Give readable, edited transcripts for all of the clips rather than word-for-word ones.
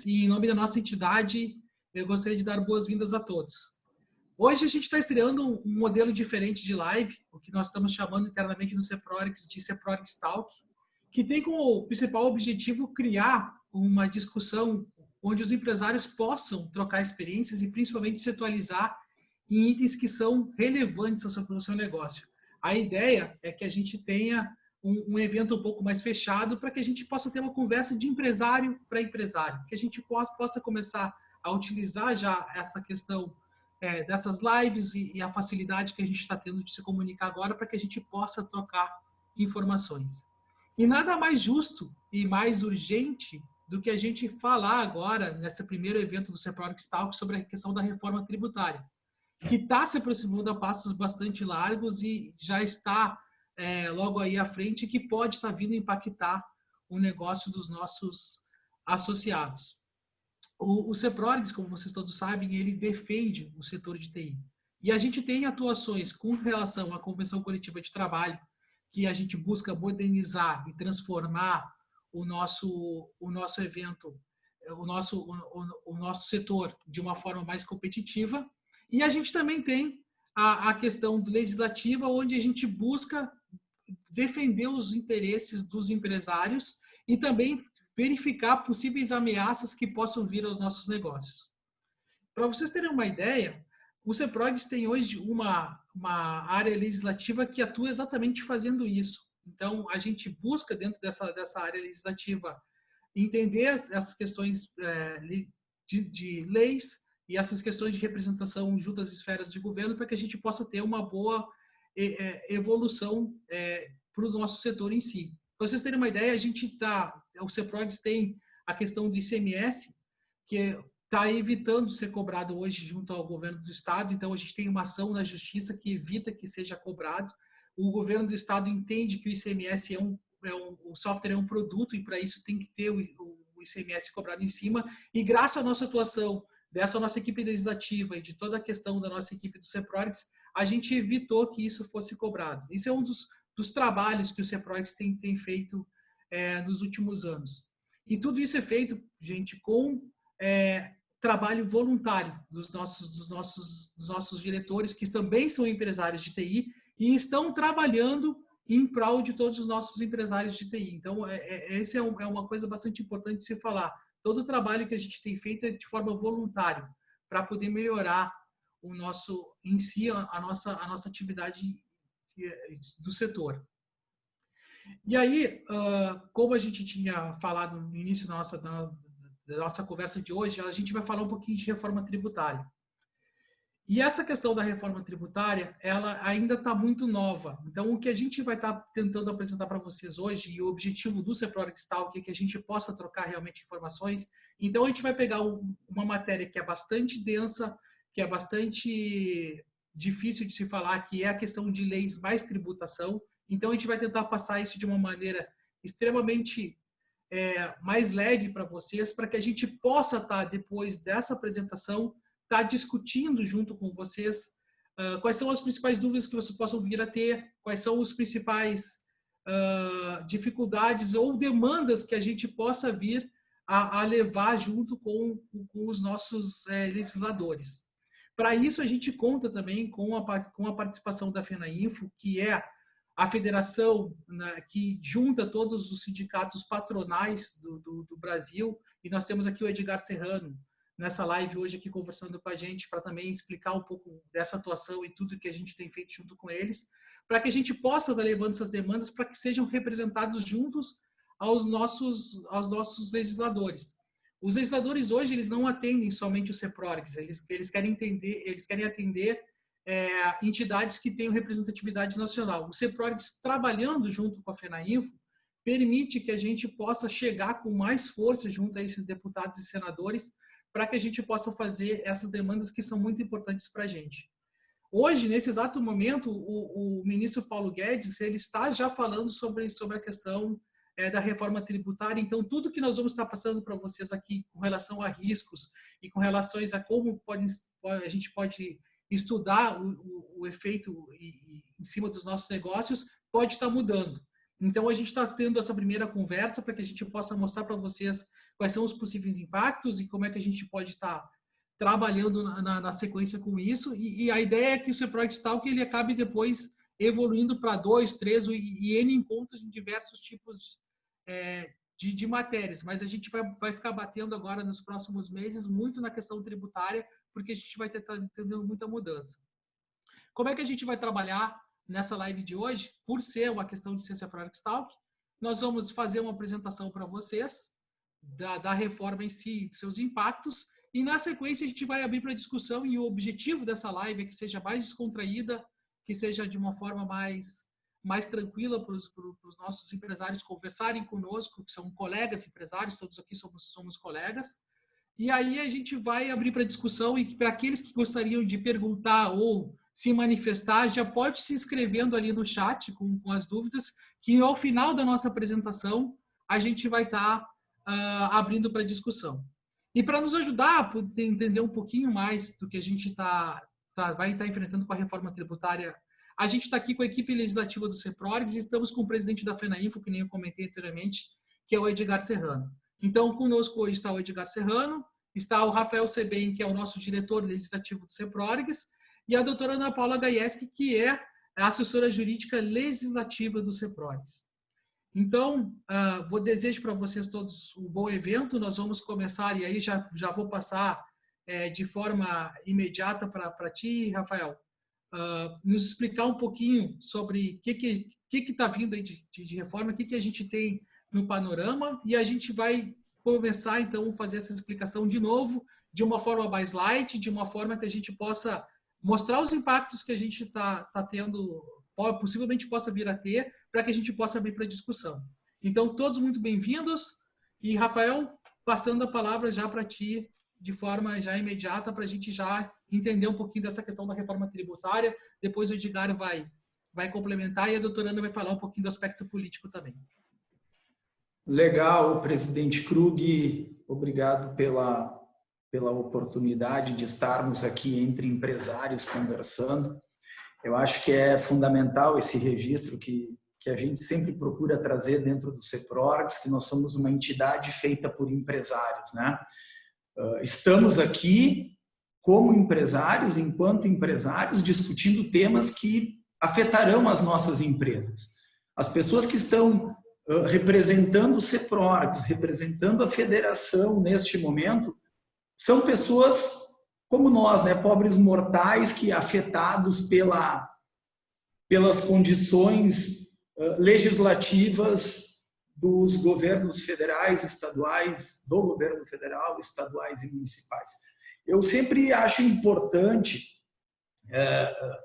e em nome da nossa entidade, eu gostaria de dar boas-vindas a todos. Hoje a gente está estreando um modelo diferente de live, o que nós estamos chamando internamente no Ceprorix de Ceprorix Talk, que tem como principal objetivo criar uma discussão onde os empresários possam trocar experiências e principalmente se atualizar em itens que são relevantes ao seu negócio. A ideia é que a gente tenha um evento um pouco mais fechado para que a gente possa ter uma conversa de empresário para empresário, que a gente possa começar a utilizar já essa questão dessas lives e a facilidade que a gente está tendo de se comunicar agora para que a gente possa trocar informações. E nada mais justo e mais urgente do que a gente falar agora, nesse primeiro evento do Ceprorix Talk, sobre a questão da reforma tributária, que está se aproximando a passos bastante largos e já está logo aí à frente, que pode estar vindo impactar o negócio dos nossos associados. O Ceprorix, como vocês todos sabem, ele defende o setor de TI. E a gente tem atuações com relação à Convenção Coletiva de Trabalho, que a gente busca modernizar e transformar o nosso evento, o nosso setor de uma forma mais competitiva. E a gente também tem a questão legislativa, onde a gente busca defender os interesses dos empresários e também verificar possíveis ameaças que possam vir aos nossos negócios. Para vocês terem uma ideia, o Ceprorix tem hoje uma área legislativa que atua exatamente fazendo isso. Então, a gente busca, dentro dessa área legislativa, entender essas questões de leis e essas questões de representação junto às esferas de governo para que a gente possa ter uma boa evolução para o nosso setor em si. Para vocês terem uma ideia, o Ceprorix tem a questão do ICMS, que está evitando ser cobrado hoje junto ao governo do estado, então a gente tem uma ação na justiça que evita que seja cobrado. O governo do estado entende que o ICMS o software é um produto e para isso tem que ter o ICMS cobrado em cima, e graças à nossa atuação dessa nossa equipe legislativa e de toda a questão da nossa equipe do Ceprorix, a gente evitou que isso fosse cobrado. Isso é um dos trabalhos que o Ceprorix tem feito nos últimos anos. E tudo isso é feito, gente, com trabalho voluntário dos nossos diretores, que também são empresários de TI e estão trabalhando em prol de todos os nossos empresários de TI. Então, essa é uma coisa bastante importante de se falar. Todo o trabalho que a gente tem feito é de forma voluntária, para poder melhorar em si, a nossa atividade do setor. E aí, como a gente tinha falado no início da nossa conversa de hoje, a gente vai falar um pouquinho de reforma tributária. E essa questão da reforma tributária, ela ainda está muito nova. Então, o que a gente vai estar tentando apresentar para vocês hoje, e o objetivo do Ceprorix Talk é que a gente possa trocar realmente informações. Então, a gente vai pegar uma matéria que é bastante densa, que é bastante difícil de se falar, que é a questão de leis mais tributação. Então, a gente vai tentar passar isso de uma maneira extremamente mais leve para vocês, para que a gente possa estar, depois dessa apresentação, estar discutindo junto com vocês quais são as principais dúvidas que vocês possam vir a ter, quais são os principais dificuldades ou demandas que a gente possa vir a levar junto com os nossos legisladores. Para isso, a gente conta também com a participação da FENAINFO, que é a federação que junta todos os sindicatos patronais do Brasil, e nós temos aqui o Edgar Serrano, nessa live hoje aqui conversando com a gente, para também explicar um pouco dessa atuação e tudo que a gente tem feito junto com eles, para que a gente possa estar levando essas demandas para que sejam representados juntos aos nossos legisladores. Os legisladores hoje, eles não atendem somente o Ceprorix, eles querem atender entidades que tenham representatividade nacional. O Ceprorix, trabalhando junto com a FENAINFO, permite que a gente possa chegar com mais força junto a esses deputados e senadores, para que a gente possa fazer essas demandas que são muito importantes para a gente. Hoje, nesse exato momento, o ministro Paulo Guedes ele está já falando sobre a questão da reforma tributária. Então, tudo que nós vamos estar passando para vocês aqui com relação a riscos e com relações a como a gente pode estudar o efeito em cima dos nossos negócios, pode estar mudando. Então, a gente está tendo essa primeira conversa para que a gente possa mostrar para vocês quais são os possíveis impactos e como é que a gente pode estar trabalhando na sequência com isso. E a ideia é que o CEPROG Stalk ele acabe depois evoluindo para 2, 3 e N encontros em diversos tipos de matérias. Mas a gente vai ficar batendo agora nos próximos meses muito na questão tributária, porque a gente vai estar tendo muita mudança. Como é que a gente vai trabalhar nessa live de hoje? Por ser uma questão de ciência CEPROG Stalk, nós vamos fazer uma apresentação para vocês da reforma em si, de seus impactos, e na sequência a gente vai abrir para discussão, e o objetivo dessa live é que seja mais descontraída, que seja de uma forma mais tranquila para os nossos empresários conversarem conosco, que são colegas empresários, todos aqui somos colegas. E aí a gente vai abrir para discussão, e para aqueles que gostariam de perguntar ou se manifestar, já pode se inscrevendo ali no chat com as dúvidas, que ao final da nossa apresentação a gente vai estar abrindo para discussão. E para nos ajudar a entender um pouquinho mais do que a gente vai estar enfrentando com a reforma tributária, a gente está aqui com a equipe legislativa do CEPROGS e estamos com o presidente da FENAINFO, que nem eu comentei anteriormente, que é o Edgar Serrano. Então, conosco hoje está o Edgar Serrano, está o Rafael Sebem, que é o nosso diretor legislativo do CEPROGS, e a doutora Ana Paula Gaieski, que é a assessora jurídica legislativa do CEPROGS. Então, vou desejo para vocês todos um bom evento. Nós vamos começar, e aí já vou passar de forma imediata para ti, Rafael, nos explicar um pouquinho sobre o que está vindo aí de reforma, o que a gente tem no panorama, e a gente vai começar, então, a fazer essa explicação de novo, de uma forma mais light, de uma forma que a gente possa mostrar os impactos que a gente está tendo, possivelmente possa vir a ter, para que a gente possa abrir para discussão. Então, todos muito bem-vindos. E, Rafael, passando a palavra já para ti, de forma já imediata, para a gente já entender um pouquinho dessa questão da reforma tributária. Depois o Edgar vai complementar e a doutora Ana vai falar um pouquinho do aspecto político também. Legal, presidente Krug. Obrigado pela oportunidade de estarmos aqui entre empresários conversando. Eu acho que é fundamental esse registro que a gente sempre procura trazer dentro do CEPROGS, que nós somos uma entidade feita por empresários, né? Estamos aqui como empresários, enquanto empresários, discutindo temas que afetarão as nossas empresas. As pessoas que estão representando o CEPROGS, representando a federação neste momento, são pessoas como nós, né, pobres mortais que afetados pelas condições legislativas dos governos federais, estaduais, do governo federal, estaduais e municipais. Eu sempre acho importante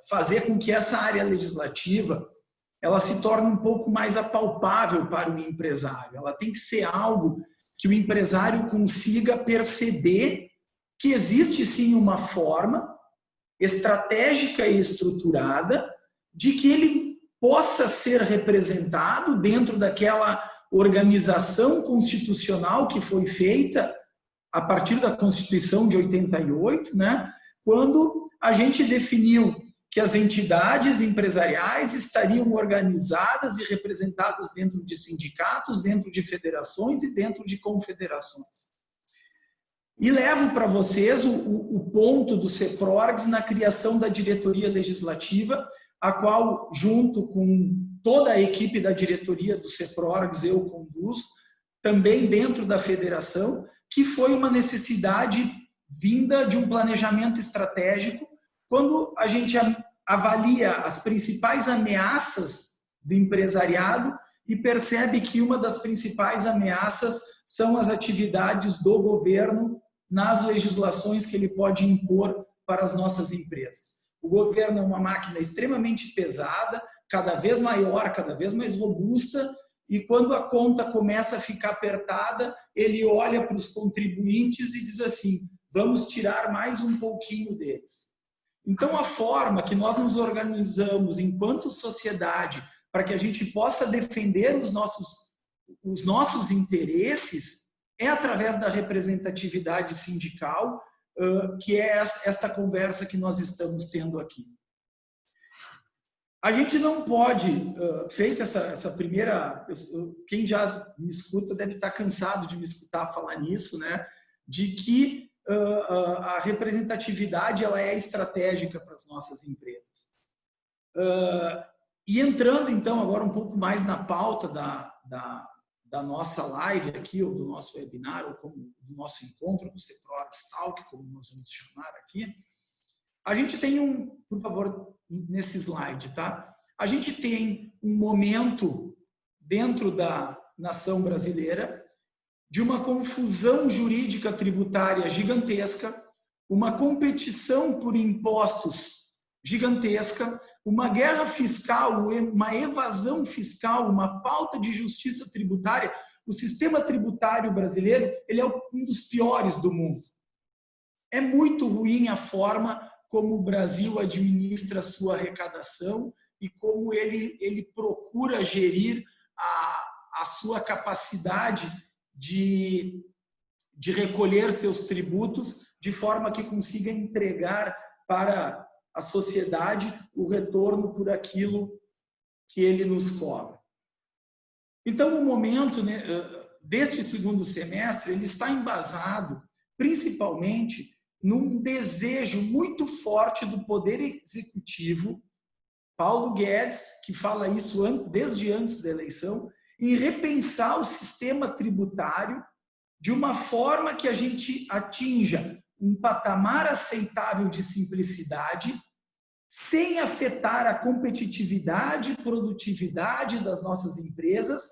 fazer com que essa área legislativa ela se torne um pouco mais apalpável para o empresário. Ela tem que ser algo que o empresário consiga perceber que existe sim uma forma estratégica e estruturada de que ele possa ser representado dentro daquela organização constitucional que foi feita a partir da Constituição de 88, né? Quando a gente definiu que as entidades empresariais estariam organizadas e representadas dentro de sindicatos, dentro de federações e dentro de confederações. E levo para vocês o ponto do CEPROGS na criação da diretoria legislativa, a qual, junto com toda a equipe da diretoria do CEPROGS, eu conduzo, também dentro da federação, que foi uma necessidade vinda de um planejamento estratégico, quando a gente avalia as principais ameaças do empresariado e percebe que uma das principais ameaças são as atividades do governo nas legislações que ele pode impor para as nossas empresas. O governo é uma máquina extremamente pesada, cada vez maior, cada vez mais robusta, e quando a conta começa a ficar apertada, ele olha para os contribuintes e diz assim, vamos tirar mais um pouquinho deles. Então, a forma que nós nos organizamos enquanto sociedade para que a gente possa defender os nossos interesses é através da representatividade sindical, que é esta conversa que nós estamos tendo aqui. A gente não pode, feita essa primeira... Quem já me escuta deve estar cansado de me escutar falar nisso, né? De que a representatividade ela é estratégica para as nossas empresas. E entrando, então, agora um pouco mais na pauta da nossa live aqui, ou do nosso webinar, ou como do nosso encontro, do CEPRORX Talk, como nós vamos chamar aqui, a gente tem por favor, nesse slide, tá? A gente tem um momento dentro da nação brasileira de uma confusão jurídica tributária gigantesca, uma competição por impostos gigantesca, uma guerra fiscal, uma evasão fiscal, uma falta de justiça tributária. O sistema tributário brasileiro ele é um dos piores do mundo. É muito ruim a forma como o Brasil administra a sua arrecadação e como ele procura gerir a sua capacidade de recolher seus tributos de forma que consiga entregar para a sociedade o retorno por aquilo que ele nos cobra. Então, o momento, né, deste segundo semestre, ele está embasado principalmente num desejo muito forte do Poder Executivo, Paulo Guedes, que fala isso desde antes da eleição, em repensar o sistema tributário de uma forma que a gente atinja um patamar aceitável de simplicidade, sem afetar a competitividade e produtividade das nossas empresas,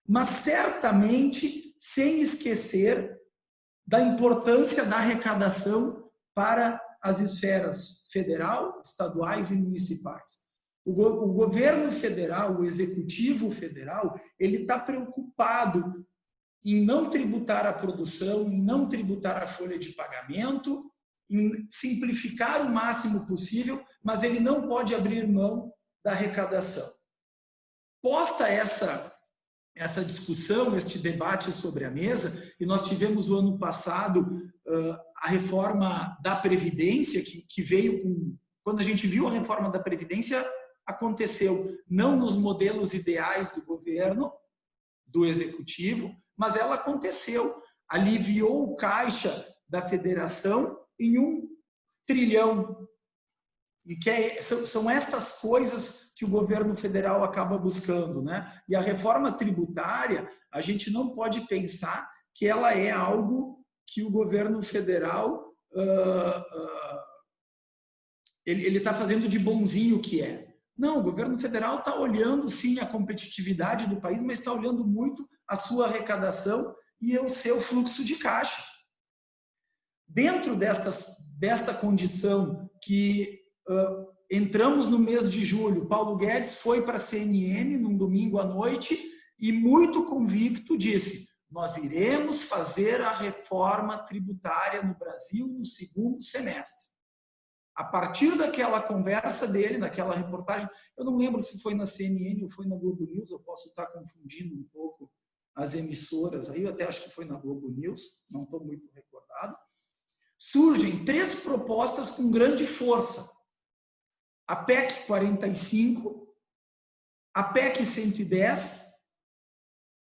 mas certamente sem esquecer da importância da arrecadação para as esferas federal, estaduais e municipais. O governo federal, o executivo federal, ele está preocupado em não tributar a produção, em não tributar a folha de pagamento, em simplificar o máximo possível, mas ele não pode abrir mão da arrecadação. Posta essa discussão, este debate sobre a mesa, e nós tivemos o ano passado a reforma da Previdência, que veio com... Quando a gente viu a reforma da Previdência, aconteceu não nos modelos ideais do governo, do executivo, mas ela aconteceu. Aliviou o caixa da federação em 1 trilhão. E são essas coisas que o governo federal acaba buscando, né? E a reforma tributária, a gente não pode pensar que ela é algo que o governo federal ele está fazendo de bonzinho que é. Não, o governo federal está olhando sim a competitividade do país, mas está olhando muito a sua arrecadação e o seu fluxo de caixa. Dentro desta condição que entramos no mês de julho, Paulo Guedes foi para a CNN num domingo à noite e muito convicto disse: nós iremos fazer a reforma tributária no Brasil no segundo semestre. A partir daquela conversa dele, naquela reportagem, eu não lembro se foi na CNN ou foi na Globo News, eu posso estar confundindo um pouco as emissoras aí, eu até acho que foi na Globo News, não estou muito recordado. Surgem 3 propostas com grande força. A PEC 45, a PEC 110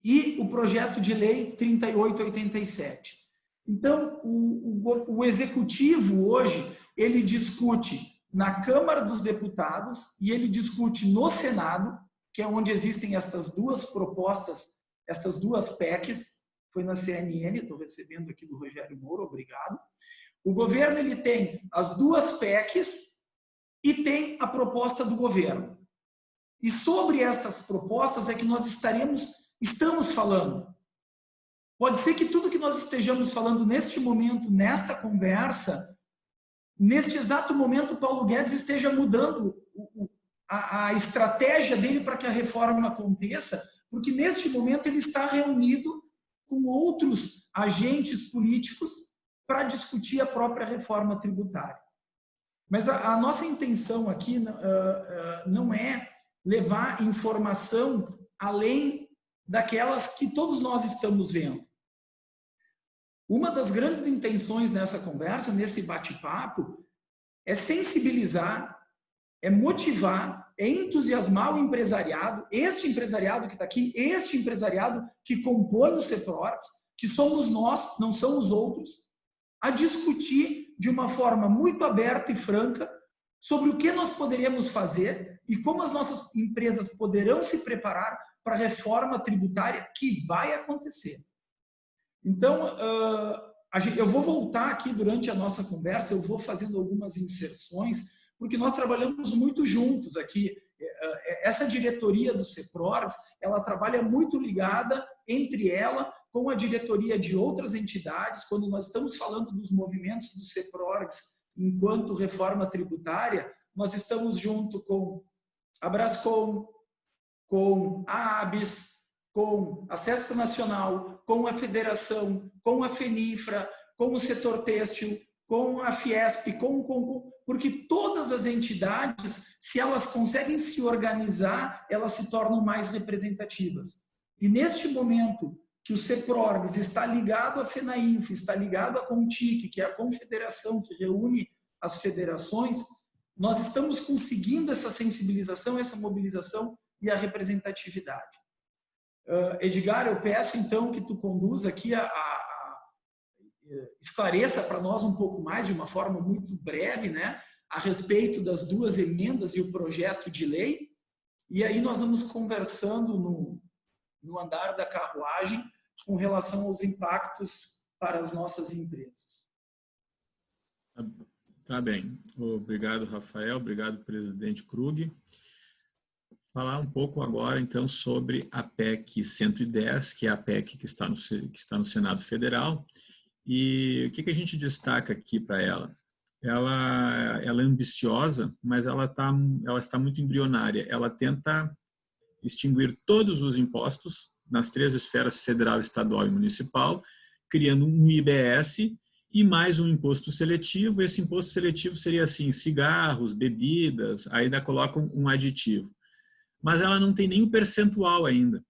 e o projeto de lei 3887. Então, o executivo hoje, ele discute na Câmara dos Deputados e ele discute no Senado, que é onde existem essas 2 propostas, essas 2 PECs. Foi na CNN, estou recebendo aqui do Rogério Moura, obrigado. O governo ele tem as 2 PECs e tem a proposta do governo. E sobre essas propostas é que nós estamos falando. Pode ser que tudo que nós estejamos falando neste momento, nesta conversa, neste exato momento, Paulo Guedes esteja mudando a estratégia dele para que a reforma aconteça, porque neste momento ele está reunido com outros agentes políticos para discutir a própria reforma tributária. Mas a nossa intenção aqui não é levar informação além daquelas que todos nós estamos vendo. Uma das grandes intenções nessa conversa, nesse bate-papo, é sensibilizar é motivar, é entusiasmar o empresariado, este empresariado que está aqui, este empresariado que compõe o CEPROREX, que somos nós, não são os outros, a discutir de uma forma muito aberta e franca sobre o que nós poderíamos fazer e como as nossas empresas poderão se preparar para a reforma tributária que vai acontecer. Então, eu vou voltar aqui durante a nossa conversa, eu vou fazendo algumas inserções, porque nós trabalhamos muito juntos aqui. Essa diretoria do CEPROREX, ela trabalha muito ligada entre ela com a diretoria de outras entidades. Quando nós estamos falando dos movimentos do CEPROREX enquanto reforma tributária, nós estamos junto com a Brascom, com a ABS, com a CESP Nacional, com a Federação, com a FENIFRA, com o setor têxtil, com a Fiesp, porque todas as entidades, se elas conseguem se organizar, elas se tornam mais representativas. E neste momento que o CEPROREX está ligado à FENAINF, está ligado à CONTIC, que é a confederação que reúne as federações, nós estamos conseguindo essa sensibilização, essa mobilização e a representatividade. Edgar, eu peço então que tu conduza aqui, esclareça para nós um pouco mais, de uma forma muito breve, né, a respeito das duas emendas e o projeto de lei, e aí nós vamos conversando no andar da carruagem com relação aos impactos para as nossas empresas. Tá bem. Obrigado, Rafael. Obrigado, presidente Krug. Falar um pouco agora, então, sobre a PEC 110, que é a PEC que está no Senado Federal. E o que a gente destaca aqui para ela? Ela é ambiciosa, mas ela está muito embrionária. Ela tenta extinguir todos os impostos nas três esferas federal, estadual e municipal, criando um IBS e mais um imposto seletivo. Esse imposto seletivo seria assim, cigarros, bebidas, ainda colocam um aditivo. Mas ela não tem nem o percentual ainda.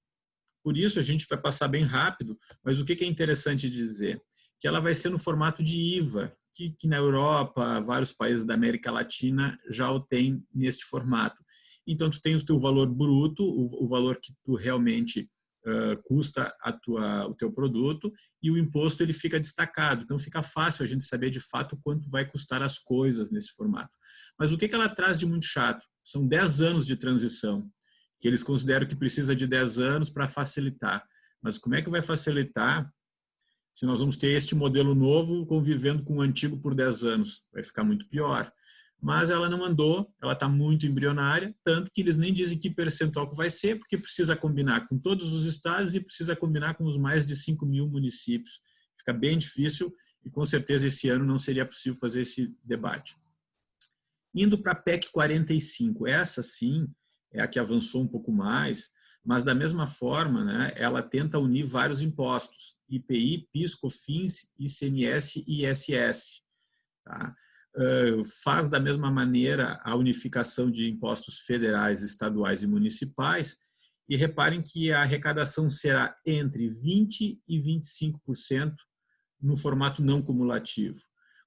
Por isso, a gente vai passar bem rápido, mas o que é interessante dizer? Que ela vai ser no formato de IVA, que na Europa, vários países da América Latina já o tem neste formato. Então, tu tem o teu valor bruto, o valor que tu realmente custa o teu produto, e o imposto ele fica destacado. Então, fica fácil a gente saber de fato quanto vai custar as coisas nesse formato. Mas o que ela traz de muito chato? São 10 anos de transição, que eles consideram que precisa de 10 anos para facilitar. Mas como é que vai facilitar se nós vamos ter este modelo novo convivendo com o antigo por 10 anos? Vai ficar muito pior. Mas ela não andou, ela está muito embrionária, tanto que eles nem dizem que percentual que vai ser, porque precisa combinar com todos os estados e precisa combinar com os mais de 5.000 municípios. Fica bem difícil e com certeza esse ano não seria possível fazer esse debate. Indo para a PEC 45, essa sim é a que avançou um pouco mais, mas da mesma forma, né, ela tenta unir vários impostos, IPI, PIS, COFINS, ICMS e ISS. Tá? Faz da mesma maneira a unificação de impostos federais, estaduais e municipais, e reparem que a arrecadação será entre 20% e 25% no formato não cumulativo.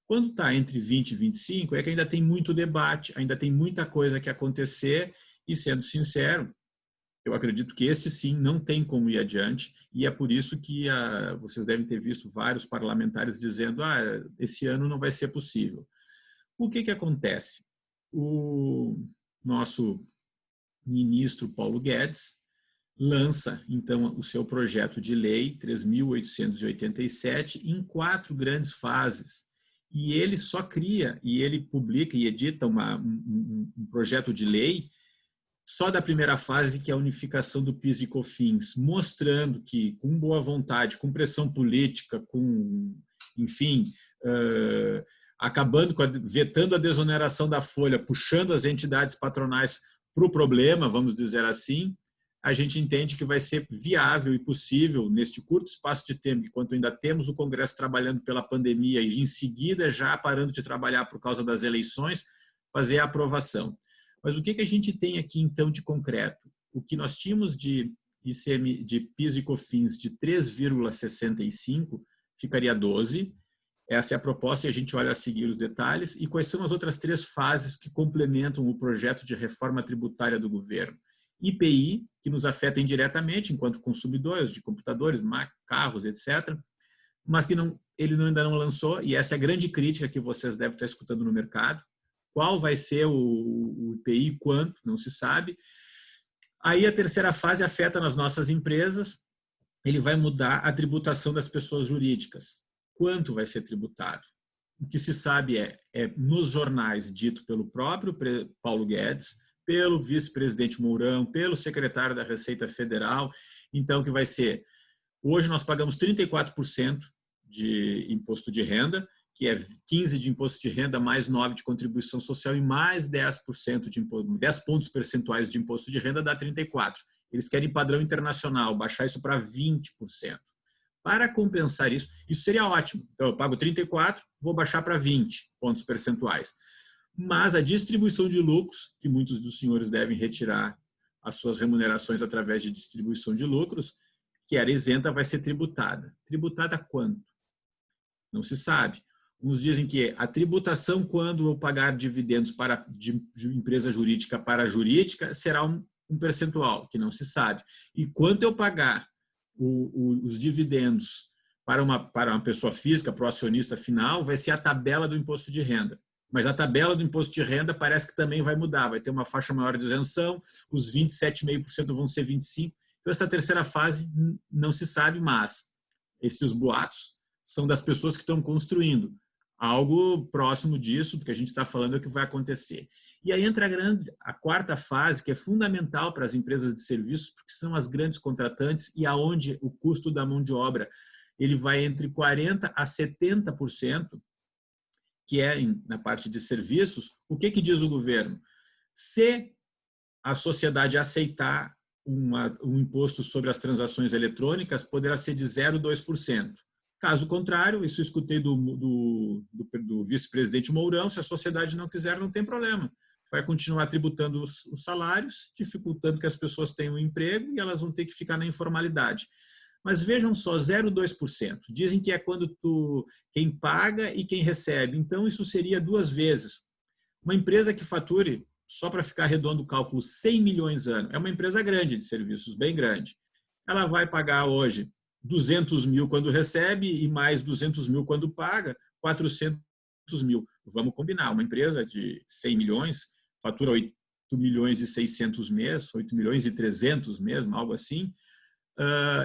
Quando está entre 20% e 25%, é que ainda tem muito debate, ainda tem muita coisa que acontecer, e sendo sincero, eu acredito que este sim não tem como ir adiante, e é por isso que vocês devem ter visto vários parlamentares dizendo esse ano não vai ser possível. O que acontece? O nosso ministro Paulo Guedes lança, então, o seu projeto de lei 3.887 em 4 grandes fases. E ele só cria, e ele publica e edita um projeto de lei só da primeira fase, que é a unificação do PIS e COFINS, mostrando que, com boa vontade, com pressão política, enfim, acabando vetando a desoneração da folha, puxando as entidades patronais para o problema, vamos dizer assim, a gente entende que vai ser viável e possível, neste curto espaço de tempo, enquanto ainda temos o Congresso trabalhando pela pandemia e, em seguida, já parando de trabalhar por causa das eleições, fazer a aprovação. Mas o que a gente tem aqui, então, de concreto? O que nós tínhamos de PIS e COFINS de 3,65 ficaria 12%, Essa é a proposta e a gente olha a seguir os detalhes. E quais são as outras 3 fases que complementam o projeto de reforma tributária do governo? IPI, que nos afeta indiretamente enquanto consumidores de computadores, carros, etc., mas que ele ainda não lançou, e essa é a grande crítica que vocês devem estar escutando no mercado. Qual vai ser o IPI, quanto, não se sabe. Aí a terceira fase afeta nas nossas empresas, ele vai mudar a tributação das pessoas jurídicas. Quanto vai ser tributado? O que se sabe é nos jornais dito pelo próprio Paulo Guedes, pelo vice-presidente Mourão, pelo secretário da Receita Federal, então que vai ser, hoje nós pagamos 34% de imposto de renda, que é 15 de imposto de renda, mais 9 de contribuição social e mais 10% de imposto, 10 pontos percentuais de imposto de renda dá 34%. Eles querem padrão internacional, baixar isso para 20%. Para compensar isso, isso seria ótimo. Então, eu pago 34%, vou baixar para 20 pontos percentuais. Mas a distribuição de lucros, que muitos dos senhores devem retirar as suas remunerações através de distribuição de lucros, que era isenta, vai ser tributada. Tributada quanto? Não se sabe. Uns dizem que a tributação, quando eu pagar dividendos de empresa jurídica para jurídica, será um percentual, que não se sabe. E quanto eu pagar os dividendos para uma pessoa física, para o acionista final, vai ser a tabela do imposto de renda. Mas a tabela do imposto de renda parece que também vai mudar, vai ter uma faixa maior de isenção, os 27,5% vão ser 25%. Então, essa terceira fase não se sabe, mas esses boatos são das pessoas que estão construindo. Algo próximo disso, do que a gente está falando, é o que vai acontecer. E aí entra a quarta fase, que é fundamental para as empresas de serviços, porque são as grandes contratantes e aonde o custo da mão de obra ele vai entre 40% a 70%, que é na parte de serviços. O que diz o governo? Se a sociedade aceitar um imposto sobre as transações eletrônicas, poderá ser de 0,2%. Caso contrário, isso eu escutei do vice-presidente Mourão, se a sociedade não quiser, não tem problema. Vai continuar tributando os salários, dificultando que as pessoas tenham um emprego e elas vão ter que ficar na informalidade. Mas vejam só, 0,2%. Dizem que é quando quem paga e quem recebe. Então, isso seria 2 vezes. Uma empresa que fature, só para ficar redondo o cálculo, 100 milhões ano, é uma empresa grande de serviços, bem grande. Ela vai pagar hoje 200 mil quando recebe e mais 200 mil quando paga, 400 mil. Vamos combinar, uma empresa de 100 milhões fatura 8 milhões e 600 mês, 8 milhões e 300 mesmo, algo assim,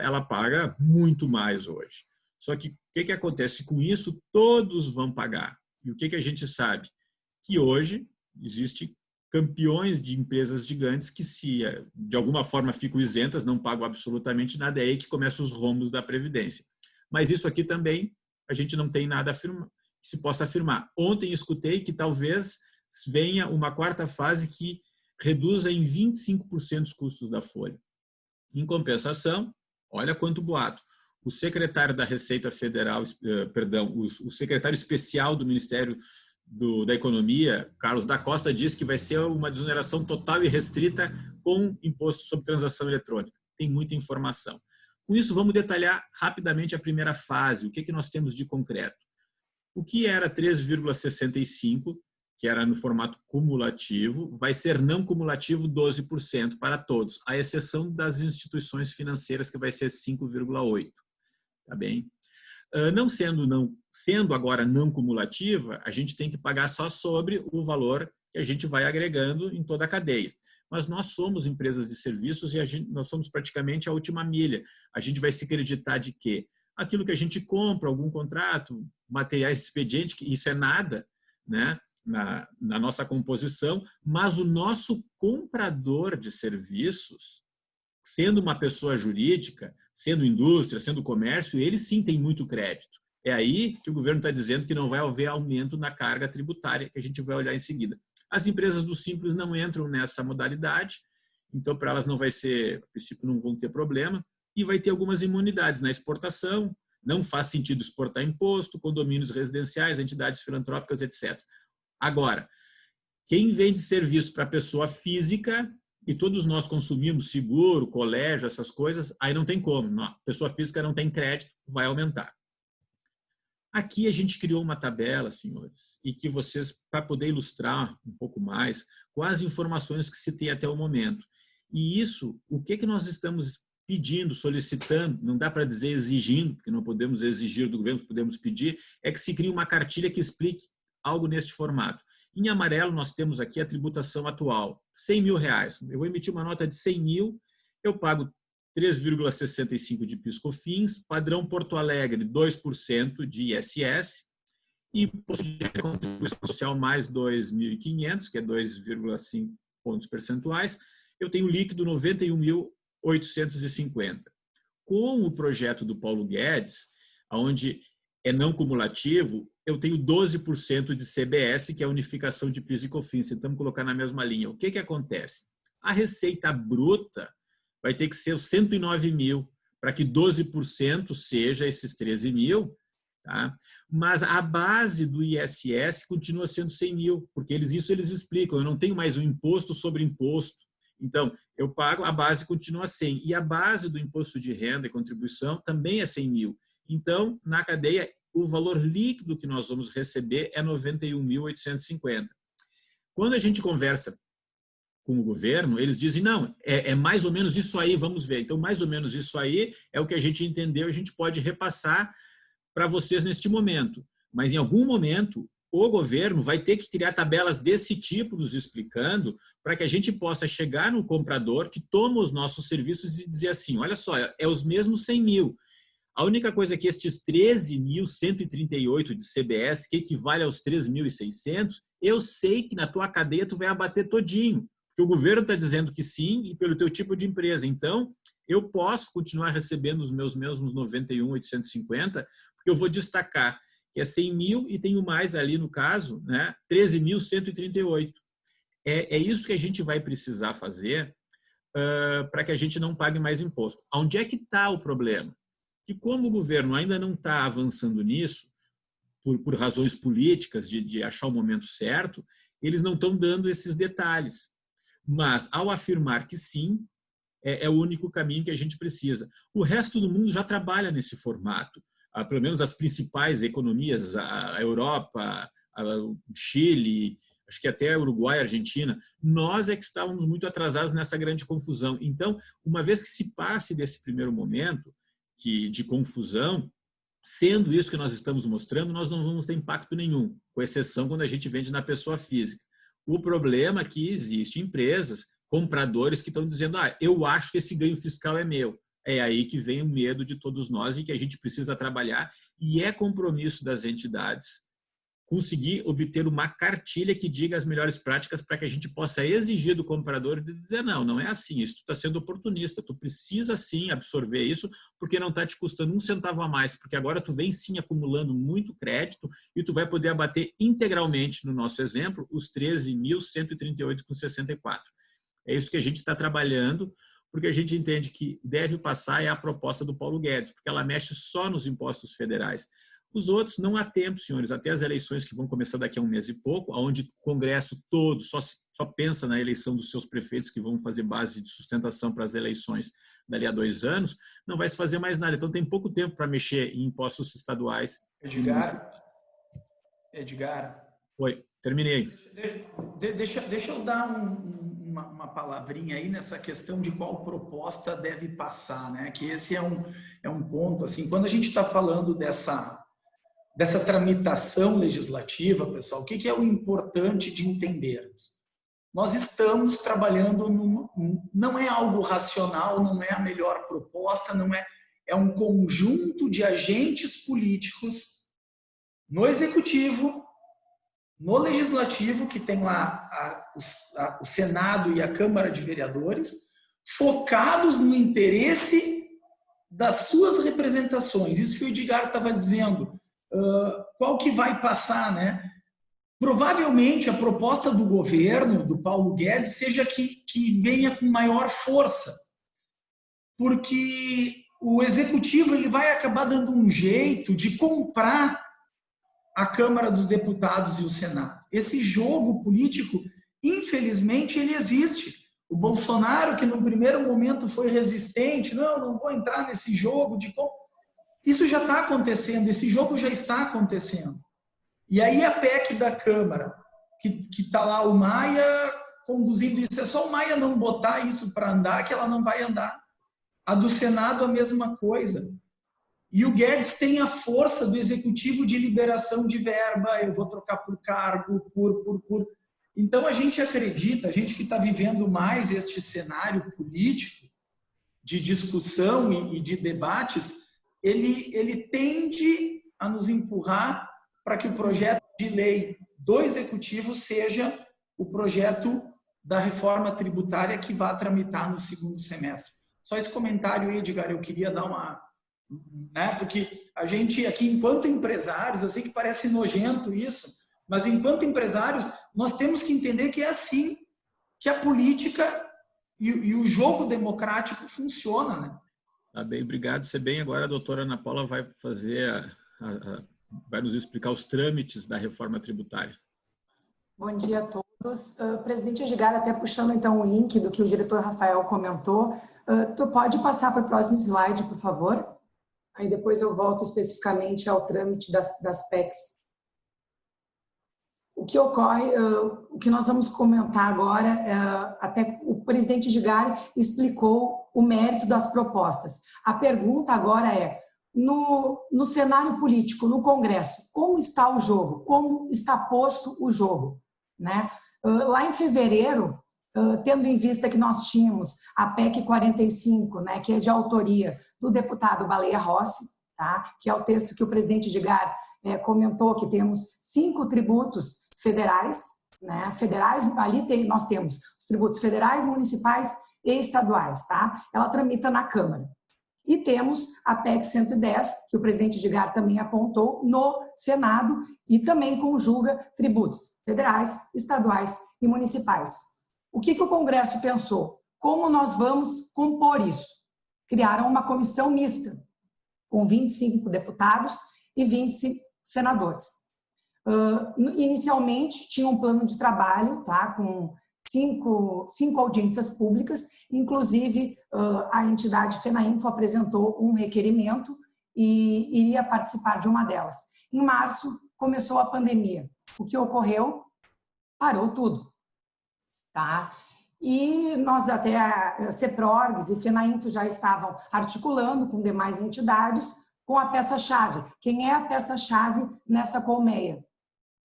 ela paga muito mais hoje. Só que o que acontece com isso? Todos vão pagar. E o que a gente sabe? Que hoje existe campeões de empresas gigantes que, se de alguma forma ficam isentas, não pagam absolutamente nada, é aí que começam os rombos da Previdência. Mas isso aqui também a gente não tem nada que se possa afirmar. Ontem escutei que talvez venha uma quarta fase que reduza em 25% os custos da folha. Em compensação, olha quanto boato. O secretário da Receita Federal, o secretário especial do Ministério da Economia, Carlos da Costa, diz que vai ser uma desoneração total e restrita com imposto sobre transação eletrônica. Tem muita informação. Com isso, vamos detalhar rapidamente a primeira fase. O que nós temos de concreto? O que era 3,65%, que era no formato cumulativo, vai ser não cumulativo 12% para todos, à exceção das instituições financeiras, que vai ser 5,8%. Tá bem? Não sendo agora não cumulativa, a gente tem que pagar só sobre o valor que a gente vai agregando em toda a cadeia. Mas nós somos empresas de serviços e nós somos praticamente a última milha. A gente vai se acreditar de quê? Aquilo que a gente compra, algum contrato, materiais expedientes, que isso é nada, né, na nossa composição, mas o nosso comprador de serviços, sendo uma pessoa jurídica, sendo indústria, sendo comércio, ele sim tem muito crédito. É aí que o governo está dizendo que não vai haver aumento na carga tributária, que a gente vai olhar em seguida. As empresas do Simples não entram nessa modalidade, então para elas não vai ser, a princípio não vão ter problema, e vai ter algumas imunidades na exportação, não faz sentido exportar imposto, condomínios residenciais, entidades filantrópicas, etc. Agora, quem vende serviço para pessoa física, e todos nós consumimos seguro, colégio, essas coisas, aí não tem como. Não, pessoa física não tem crédito, vai aumentar. Aqui a gente criou uma tabela, senhores, e que vocês, para poder ilustrar um pouco mais, com as informações que se tem até o momento. E isso, o que nós estamos pedindo, solicitando, não dá para dizer exigindo, porque não podemos exigir do governo, podemos pedir, é que se crie uma cartilha que explique algo neste formato. Em amarelo, nós temos aqui a tributação atual, R$100 mil. Eu vou emitir uma nota de 100 mil, eu pago 3,65 de PIS/COFINS, padrão Porto Alegre, 2% de ISS, e imposto de contribuição social mais 2.500, que é 2,5 pontos percentuais, eu tenho líquido 91.850. Com o projeto do Paulo Guedes, onde é não cumulativo, eu tenho 12% de CBS, que é a unificação de PIS e COFINS. Tentamos colocar na mesma linha. O que acontece? A receita bruta vai ter que ser os 109 mil, para que 12% seja esses 13 mil, tá? Mas a base do ISS continua sendo 100 mil, porque isso eles explicam, eu não tenho mais um imposto sobre imposto. Então, eu pago, a base continua 100. E a base do imposto de renda e contribuição também é 100 mil. Então, na cadeia, o valor líquido que nós vamos receber é 91.850. Quando a gente conversa com o governo, eles dizem, não, é mais ou menos isso aí, vamos ver. Então, mais ou menos isso aí é o que a gente entendeu, a gente pode repassar para vocês neste momento. Mas, em algum momento, o governo vai ter que criar tabelas desse tipo, nos explicando, para que a gente possa chegar no comprador que toma os nossos serviços e dizer assim, olha só, é os mesmos 100 mil. A única coisa é que estes 13.138 de CBS, que equivale aos 3.600, eu sei que na tua cadeia tu vai abater todinho. Porque o governo está dizendo que sim e pelo teu tipo de empresa. Então, eu posso continuar recebendo os meus mesmos 91.850, porque eu vou destacar que é 100 mil e tenho mais ali no caso, né, 13.138. É isso que a gente vai precisar fazer para que a gente não pague mais imposto. Onde é que está o problema? Que como o governo ainda não está avançando nisso, por razões políticas, de achar o momento certo, eles não estão dando esses detalhes. Mas, ao afirmar que sim, é o único caminho que a gente precisa. O resto do mundo já trabalha nesse formato. Pelo menos as principais economias, a Europa, o Chile, acho que até Uruguai, Argentina, nós é que estávamos muito atrasados nessa grande confusão. Então, uma vez que se passe desse primeiro momento de confusão, sendo isso que nós estamos mostrando, nós não vamos ter impacto nenhum, com exceção quando a gente vende na pessoa física. O problema é que existem empresas, compradores que estão dizendo, eu acho que esse ganho fiscal é meu. É aí que vem o medo de todos nós e que a gente precisa trabalhar, e é compromisso das entidades conseguir obter uma cartilha que diga as melhores práticas para que a gente possa exigir do comprador de dizer, não é assim, isso tu está sendo oportunista, tu precisa sim absorver isso, porque não está te custando um centavo a mais, porque agora tu vem sim acumulando muito crédito e tu vai poder abater integralmente, no nosso exemplo, os 13.138,64. É isso que a gente está trabalhando, porque a gente entende que deve passar a proposta do Paulo Guedes, porque ela mexe só nos impostos federais. Os outros não há tempo, senhores, até as eleições que vão começar daqui a um mês e pouco, onde o Congresso todo só pensa na eleição dos seus prefeitos, que vão fazer base de sustentação para as eleições dali a 2 anos, não vai se fazer mais nada. Então tem pouco tempo para mexer em impostos estaduais. Edgar. Oi, terminei. Deixa eu dar uma palavrinha aí nessa questão de qual proposta deve passar, né? Que esse é um ponto, assim, quando a gente está falando dessa tramitação legislativa, pessoal, o que é o importante de entendermos? Nós estamos trabalhando, não é algo racional, não é a melhor proposta, é um conjunto de agentes políticos no executivo, no legislativo, que tem lá o Senado e a Câmara de Vereadores, focados no interesse das suas representações. Isso que o Edgar estava dizendo. Qual que vai passar, né? Provavelmente a proposta do governo, do Paulo Guedes, seja que venha com maior força, porque o executivo ele vai acabar dando um jeito de comprar a Câmara dos Deputados e o Senado. Esse jogo político, infelizmente, ele existe. O Bolsonaro, que no primeiro momento foi resistente, não vou entrar nesse jogo de Isso já está acontecendo, esse jogo já está acontecendo. E aí a PEC da Câmara, que está lá o Maia conduzindo isso, é só o Maia não botar isso para andar que ela não vai andar. A do Senado, a mesma coisa. E o Guedes tem a força do executivo de liberação de verba, eu vou trocar por cargo, por. Então a gente acredita, a gente que está vivendo mais este cenário político, de discussão e de debates, ele tende a nos empurrar para que o projeto de lei do Executivo seja o projeto da reforma tributária que vai tramitar no segundo semestre. Só esse comentário, Edgar, eu queria dar uma... Né? Porque a gente aqui, enquanto empresários, eu sei que parece nojento isso, mas enquanto empresários, nós temos que entender que é assim que a política e o jogo democrático funciona, né? Tá bem, obrigado. Se bem, agora a doutora Ana Paula vai fazer, vai nos explicar os trâmites da reforma tributária. Bom dia a todos. Presidente Edgar, até puxando então o link do que o diretor Rafael comentou, tu pode passar para o próximo slide, por favor? Aí depois eu volto especificamente ao trâmite das PECs. O que ocorre, o que nós vamos comentar agora, até o presidente Edgar explicou o mérito das propostas. A pergunta agora é, no cenário político, no Congresso, como está o jogo? Como está posto o jogo? Né? Lá em fevereiro, tendo em vista que nós tínhamos a PEC 45, né, que é de autoria do deputado Baleia Rossi, tá? Que é o texto que o presidente Edgar comentou, que temos 5 tributos federais, né? Federais, ali nós temos os tributos federais, municipais e estaduais, tá? Ela tramita na Câmara. E temos a PEC 110, que o presidente Edgar também apontou, no Senado e também conjuga tributos federais, estaduais e municipais. O que o Congresso pensou? Como nós vamos compor isso? Criaram uma comissão mista, com 25 deputados e 20 senadores. Inicialmente, tinha um plano de trabalho, tá, com cinco audiências públicas, inclusive a entidade FENAINFO apresentou um requerimento e iria participar de uma delas. Em março, começou a pandemia. O que ocorreu? Parou tudo. Tá? E nós até, a CEPRORGS e FENAINFO já estavam articulando com demais entidades com a peça-chave. Quem é a peça-chave nessa colmeia?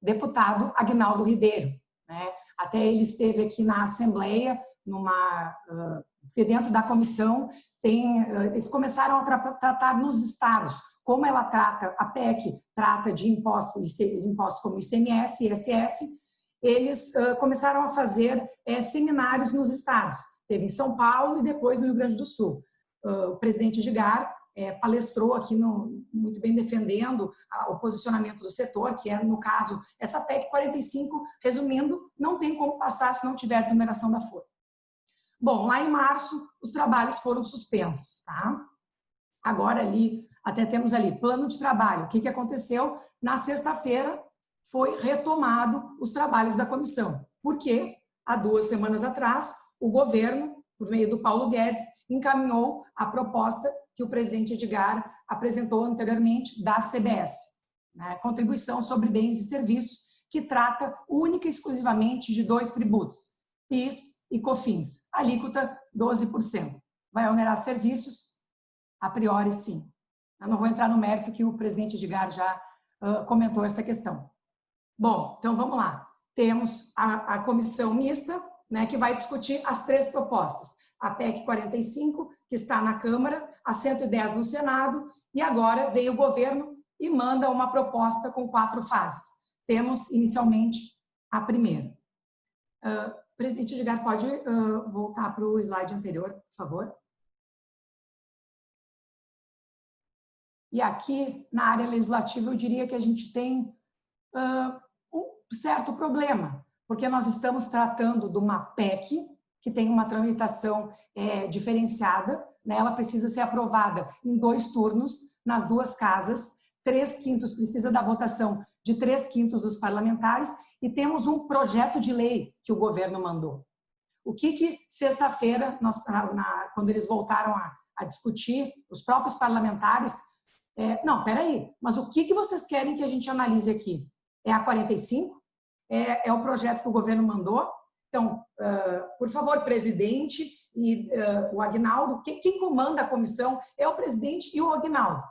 Deputado Aguinaldo Ribeiro, né? Até ele esteve aqui na Assembleia, dentro da comissão, eles começaram a tratar nos estados, como ela trata, a PEC trata de impostos como ICMS e ISS, eles começaram a fazer seminários nos estados. Teve em São Paulo e depois no Rio Grande do Sul. O presidente Edgar palestrou aqui muito bem defendendo o posicionamento do setor, que é, no caso, essa PEC 45, resumindo, não tem como passar se não tiver desoneração da folha. Bom, lá em março, os trabalhos foram suspensos, tá? Agora ali, até temos ali, plano de trabalho. O que aconteceu? Na sexta-feira, foi retomado os trabalhos da comissão, porque há 2 semanas atrás, o governo, por meio do Paulo Guedes, encaminhou a proposta que o presidente Edgar apresentou anteriormente da CBS, né? Contribuição sobre bens e serviços, que trata única e exclusivamente de 2 tributos, PIS e COFINS, alíquota 12%. Vai onerar serviços? A priori, sim. Eu não vou entrar no mérito que o presidente Edgar já comentou essa questão. Bom, então vamos lá. Temos a comissão mista, né, que vai discutir as 3 propostas. A PEC 45, que está na Câmara, a 110 no Senado, e agora vem o governo e manda uma proposta com 4 fases. Temos, inicialmente, a primeira. Presidente Edgar, pode voltar para o slide anterior, por favor? E aqui, na área legislativa, eu diria que a gente tem um certo problema, porque nós estamos tratando de uma PEC que tem uma tramitação diferenciada, né? Ela precisa ser aprovada em 2 turnos, nas 2 casas, 3/5 precisa da votação de 3/5 dos parlamentares, e temos um projeto de lei que o governo mandou. O que sexta-feira, quando eles voltaram a discutir, os próprios parlamentares, Não, peraí, mas o que vocês querem que a gente analise aqui? É a 45? É o projeto que o governo mandou? Então, por favor, presidente e o Aguinaldo, quem comanda a comissão é o presidente e o Aguinaldo.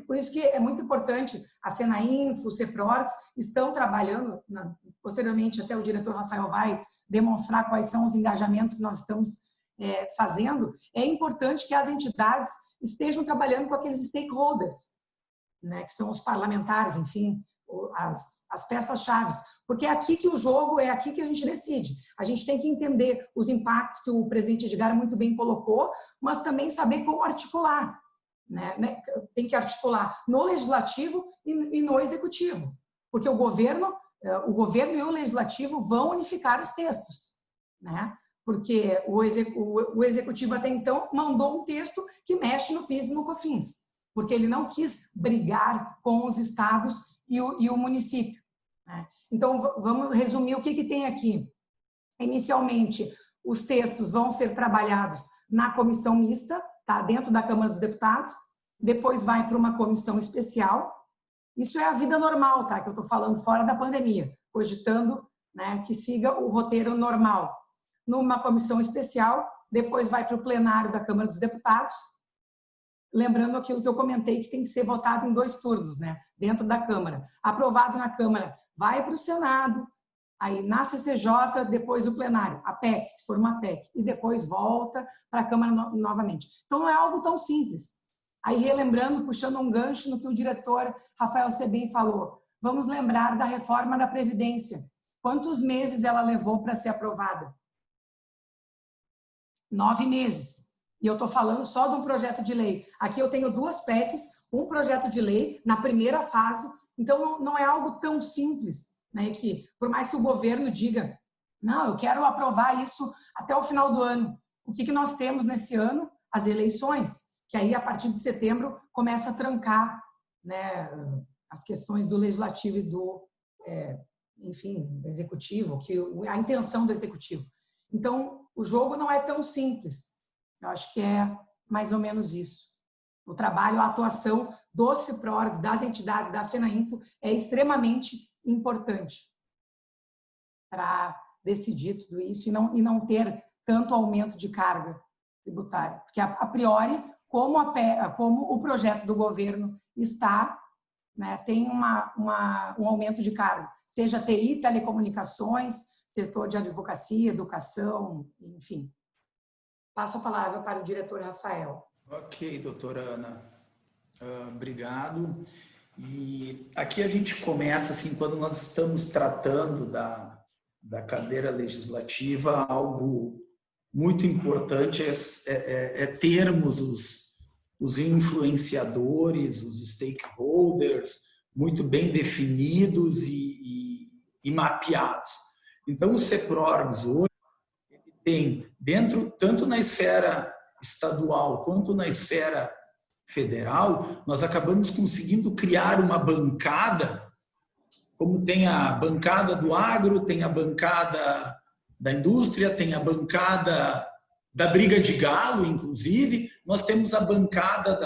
Por isso que é muito importante, a FENAINFO, o CEPRORGS estão trabalhando, posteriormente até o diretor Rafael vai demonstrar quais são os engajamentos que nós estamos fazendo. É importante que as entidades estejam trabalhando com aqueles stakeholders, né, que são os parlamentares, enfim, as peças-chave, porque é aqui que o jogo, é aqui que a gente decide. A gente tem que entender os impactos que o presidente Edgar muito bem colocou, mas também saber como articular. Né? Tem que articular no legislativo e no executivo, porque o governo e o legislativo vão unificar os textos, né? Porque o executivo até então mandou um texto que mexe no PIS e no COFINS, porque ele não quis brigar com os estados e o município, né? Então, vamos resumir o que tem aqui. Inicialmente, os textos vão ser trabalhados na comissão mista, tá? Dentro da Câmara dos Deputados, depois vai para uma comissão especial. Isso é a vida normal, tá? Que eu estou falando fora da pandemia, cogitando, né, que siga o roteiro normal. Numa comissão especial, depois vai para o plenário da Câmara dos Deputados, lembrando aquilo que eu comentei, que tem que ser votado em 2 turnos, né, dentro da Câmara. Aprovado na Câmara, vai para o Senado, aí na CCJ, depois o plenário, a PEC, se for uma PEC, e depois volta para a Câmara novamente. Então, não é algo tão simples. Aí, relembrando, puxando um gancho no que o diretor Rafael Sebem falou, vamos lembrar da reforma da Previdência. Quantos meses ela levou para ser aprovada? 9 meses. E eu estou falando só de um projeto de lei. Aqui eu tenho 2 PECs, um projeto de lei na primeira fase. Então, não é algo tão simples, né? Que, por mais que o governo diga, não, eu quero aprovar isso até o final do ano. O que nós temos nesse ano? As eleições, que aí, a partir de setembro, começa a trancar, né, as questões do legislativo e do, enfim, executivo, a intenção do executivo. Então, o jogo não é tão simples. Eu acho que é mais ou menos isso. O trabalho, a atuação do CEPRORGS, das entidades, da FENAINFO, é extremamente importante para decidir tudo isso e não ter tanto aumento de carga tributária. Porque, a priori, como o projeto do governo está, né, tem um aumento de carga, seja TI, telecomunicações, setor de advocacia, educação, enfim. Passo a palavra para o diretor Rafael. Ok, doutora Ana. Obrigado. E aqui a gente começa, assim, quando nós estamos tratando da cadeira legislativa, algo muito importante é termos os influenciadores, os stakeholders muito bem definidos e mapeados. Então, o CEPRORGS hoje tem, tanto na esfera estadual quanto na esfera federal, nós acabamos conseguindo criar uma bancada, como tem a bancada do agro, tem a bancada da indústria, tem a bancada da briga de galo, inclusive, nós temos a bancada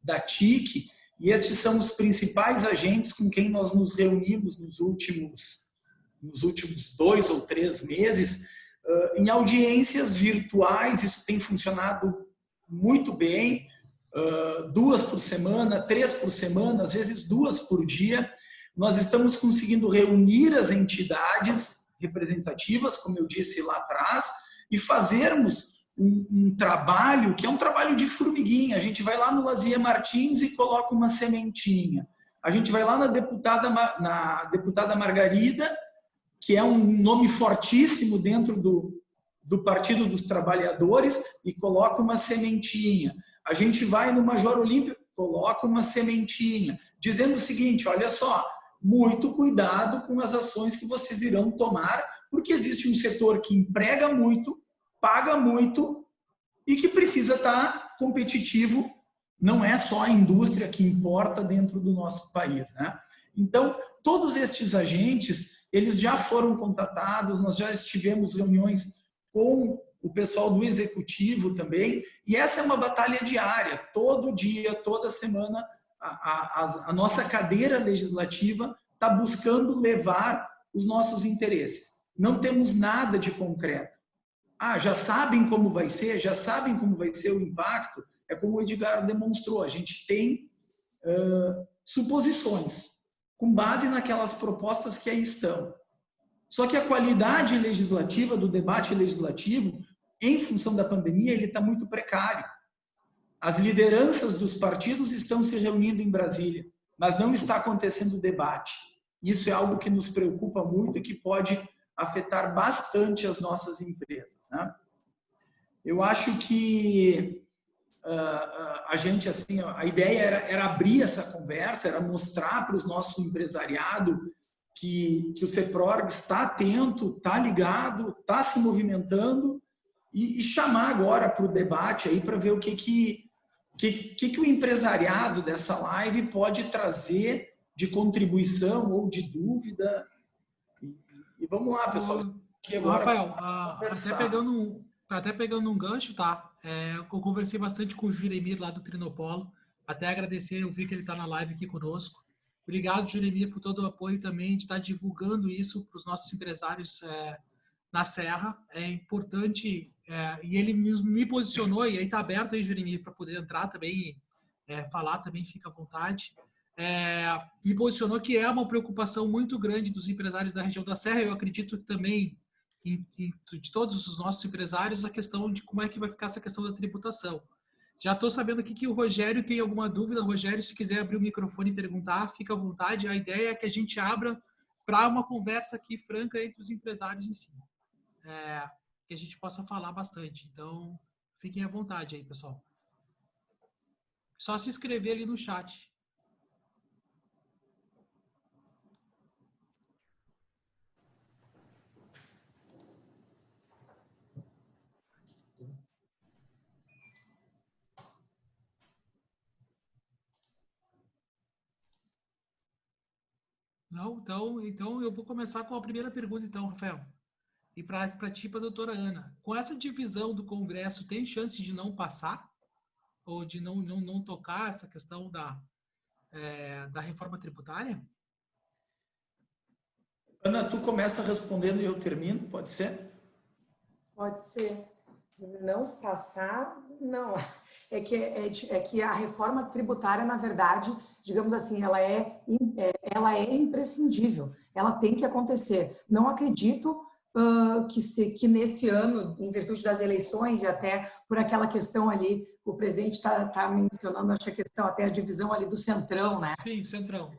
da TIC, e estes são os principais agentes com quem nós nos reunimos nos últimos 2 ou 3 meses, em audiências virtuais. Isso tem funcionado muito bem, 2 por semana, 3 por semana, às vezes 2 por dia. Nós estamos conseguindo reunir as entidades representativas, como eu disse lá atrás, e fazermos um trabalho que é um trabalho de formiguinha. A gente vai lá no Lazier Martins e coloca uma sementinha. A gente vai lá na deputada Margarida, que é um nome fortíssimo dentro do Partido dos Trabalhadores, e coloca uma sementinha. A gente vai no Major Olímpio, coloca uma sementinha, dizendo o seguinte: olha só, muito cuidado com as ações que vocês irão tomar, porque existe um setor que emprega muito, paga muito e que precisa estar competitivo. Não é só a indústria que importa dentro do nosso país, né? Então, todos estes agentes, eles já foram contatados, nós já tivemos reuniões com o pessoal do executivo também, e essa é uma batalha diária, todo dia, toda semana, a nossa cadeira legislativa está buscando levar os nossos interesses. Não temos nada de concreto. Já sabem como vai ser, já sabem como vai ser o impacto, é como o Edgar demonstrou, a gente tem suposições, com base naquelas propostas que aí estão. Só que a qualidade legislativa, do debate legislativo, em função da pandemia, ele está muito precário. As lideranças dos partidos estão se reunindo em Brasília, mas não está acontecendo o debate. Isso é algo que nos preocupa muito e que pode afetar bastante as nossas empresas, né? Eu acho que a gente, assim, a ideia era abrir essa conversa, era mostrar para os nossos empresariado que o CEPRORG está atento, está ligado, está se movimentando e chamar agora para o debate aí para ver o que o empresariado dessa live pode trazer de contribuição ou de dúvida. E vamos lá, pessoal. Agora, Rafael, até pegando um gancho, tá? Eu conversei bastante com o Juremir lá do Trinopolo. Até agradecer, eu vi que ele está na live aqui conosco. Obrigado, Juremir, por todo o apoio também de estar divulgando isso para os nossos empresários na Serra. É importante, e ele me posicionou, e aí está aberto aí, Juremir, para poder entrar também, falar também, fica à vontade. Me posicionou que é uma preocupação muito grande dos empresários da região da Serra. Eu acredito que também de todos os nossos empresários a questão de como é que vai ficar essa questão da tributação. Já estou sabendo aqui que o Rogério tem alguma dúvida. Rogério, se quiser abrir o microfone e perguntar, fica à vontade. A ideia é que a gente abra para uma conversa aqui franca entre os empresários em si. Que a gente possa falar bastante. Então, fiquem à vontade aí, pessoal. Só se inscrever ali no chat. Não, então eu vou começar com a primeira pergunta, então, Rafael. E para ti, para a doutora Ana. Com essa divisão do Congresso, tem chance de não passar? Ou de não tocar essa questão da reforma tributária? Ana, tu começa respondendo e eu termino, pode ser? Pode ser. Não passar, não. É que a reforma tributária, na verdade, digamos assim, ela é imprescindível. Ela tem que acontecer. Não acredito que nesse ano, em virtude das eleições e até por aquela questão ali, o presidente está mencionando, acho que a questão até a divisão ali do Centrão, né? Sim, Centrão.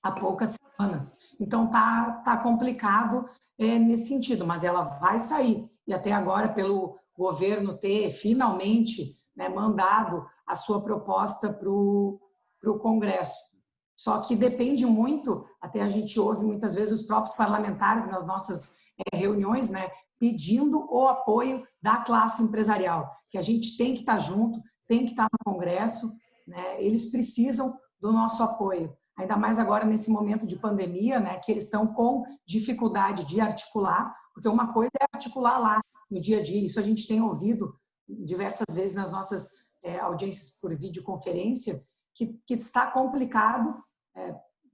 Há poucas semanas. Então, tá complicado nesse sentido, mas ela vai sair. E até agora, pelo governo ter finalmente, né, mandado a sua proposta para o Congresso. Só que depende muito, até a gente ouve muitas vezes os próprios parlamentares nas nossas reuniões, né, pedindo o apoio da classe empresarial, que a gente tem que estar junto, tem que estar no Congresso, né, eles precisam do nosso apoio. Ainda mais agora nesse momento de pandemia, né, que eles estão com dificuldade de articular, porque uma coisa é articular lá no dia a dia, isso a gente tem ouvido diversas vezes nas nossas audiências por videoconferência, que está complicado,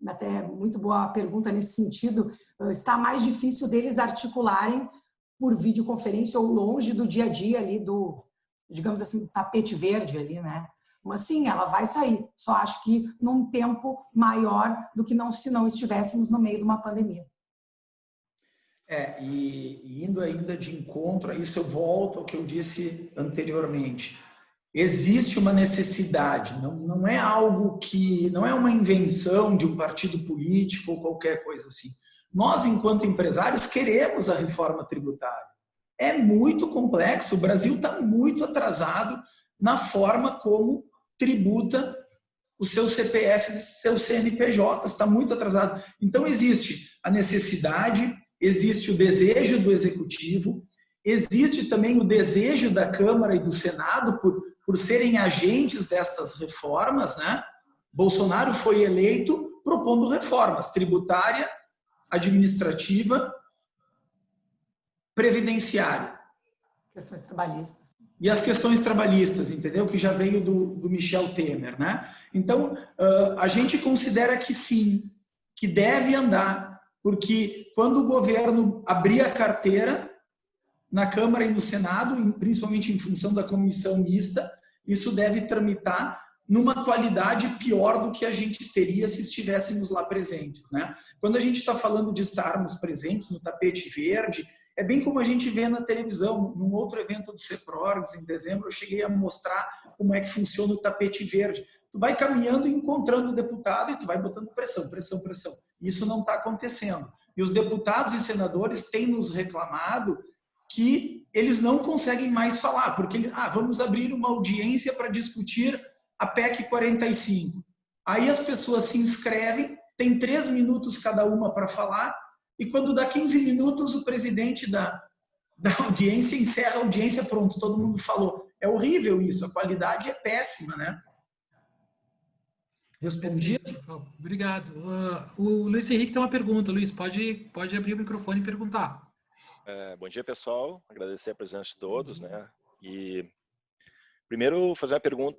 até muito boa pergunta nesse sentido, está mais difícil deles articularem por videoconferência ou longe do dia a dia ali do, digamos assim, do tapete verde ali, né? Mas sim, ela vai sair. Só acho que num tempo maior do que se não estivéssemos no meio de uma pandemia. E indo ainda de encontro a isso, eu volto ao que eu disse anteriormente. Existe uma necessidade, não é algo que, não é uma invenção de um partido político ou qualquer coisa assim. Nós, enquanto empresários, queremos a reforma tributária. É muito complexo, o Brasil está muito atrasado na forma como tributa os seus CPFs, seus CNPJs, está muito atrasado. Então, existe a necessidade, existe o desejo do Executivo, existe também o desejo da Câmara e do Senado por serem agentes destas reformas, né? Bolsonaro foi eleito propondo reformas tributária, administrativa previdenciário. Questões trabalhistas. E as questões trabalhistas, entendeu? Que já veio do Michel Temer, né? Então, a gente considera que sim, que deve andar, porque quando o governo abrir a carteira, na Câmara e no Senado, principalmente em função da comissão mista, isso deve tramitar numa qualidade pior do que a gente teria se estivéssemos lá presentes, né? Quando a gente está falando de estarmos presentes no tapete verde, é bem como a gente vê na televisão. Num outro evento do CEPRORGS, em dezembro, eu cheguei a mostrar como é que funciona o tapete verde. Tu vai caminhando e encontrando o deputado e tu vai botando pressão, pressão, pressão. Isso não está acontecendo. E os deputados e senadores têm nos reclamado que eles não conseguem mais falar, porque vamos abrir uma audiência para discutir a PEC 45. Aí as pessoas se inscrevem, tem 3 minutos cada uma para falar, e quando dá 15 minutos, o presidente da audiência encerra a audiência, pronto, todo mundo falou. É horrível isso, a qualidade é péssima, né? Respondi? Obrigado. O Luiz Henrique tem uma pergunta. Luiz, pode abrir o microfone e perguntar. Bom dia, pessoal. Agradecer a presença de todos, né? E primeiro fazer uma pergunta.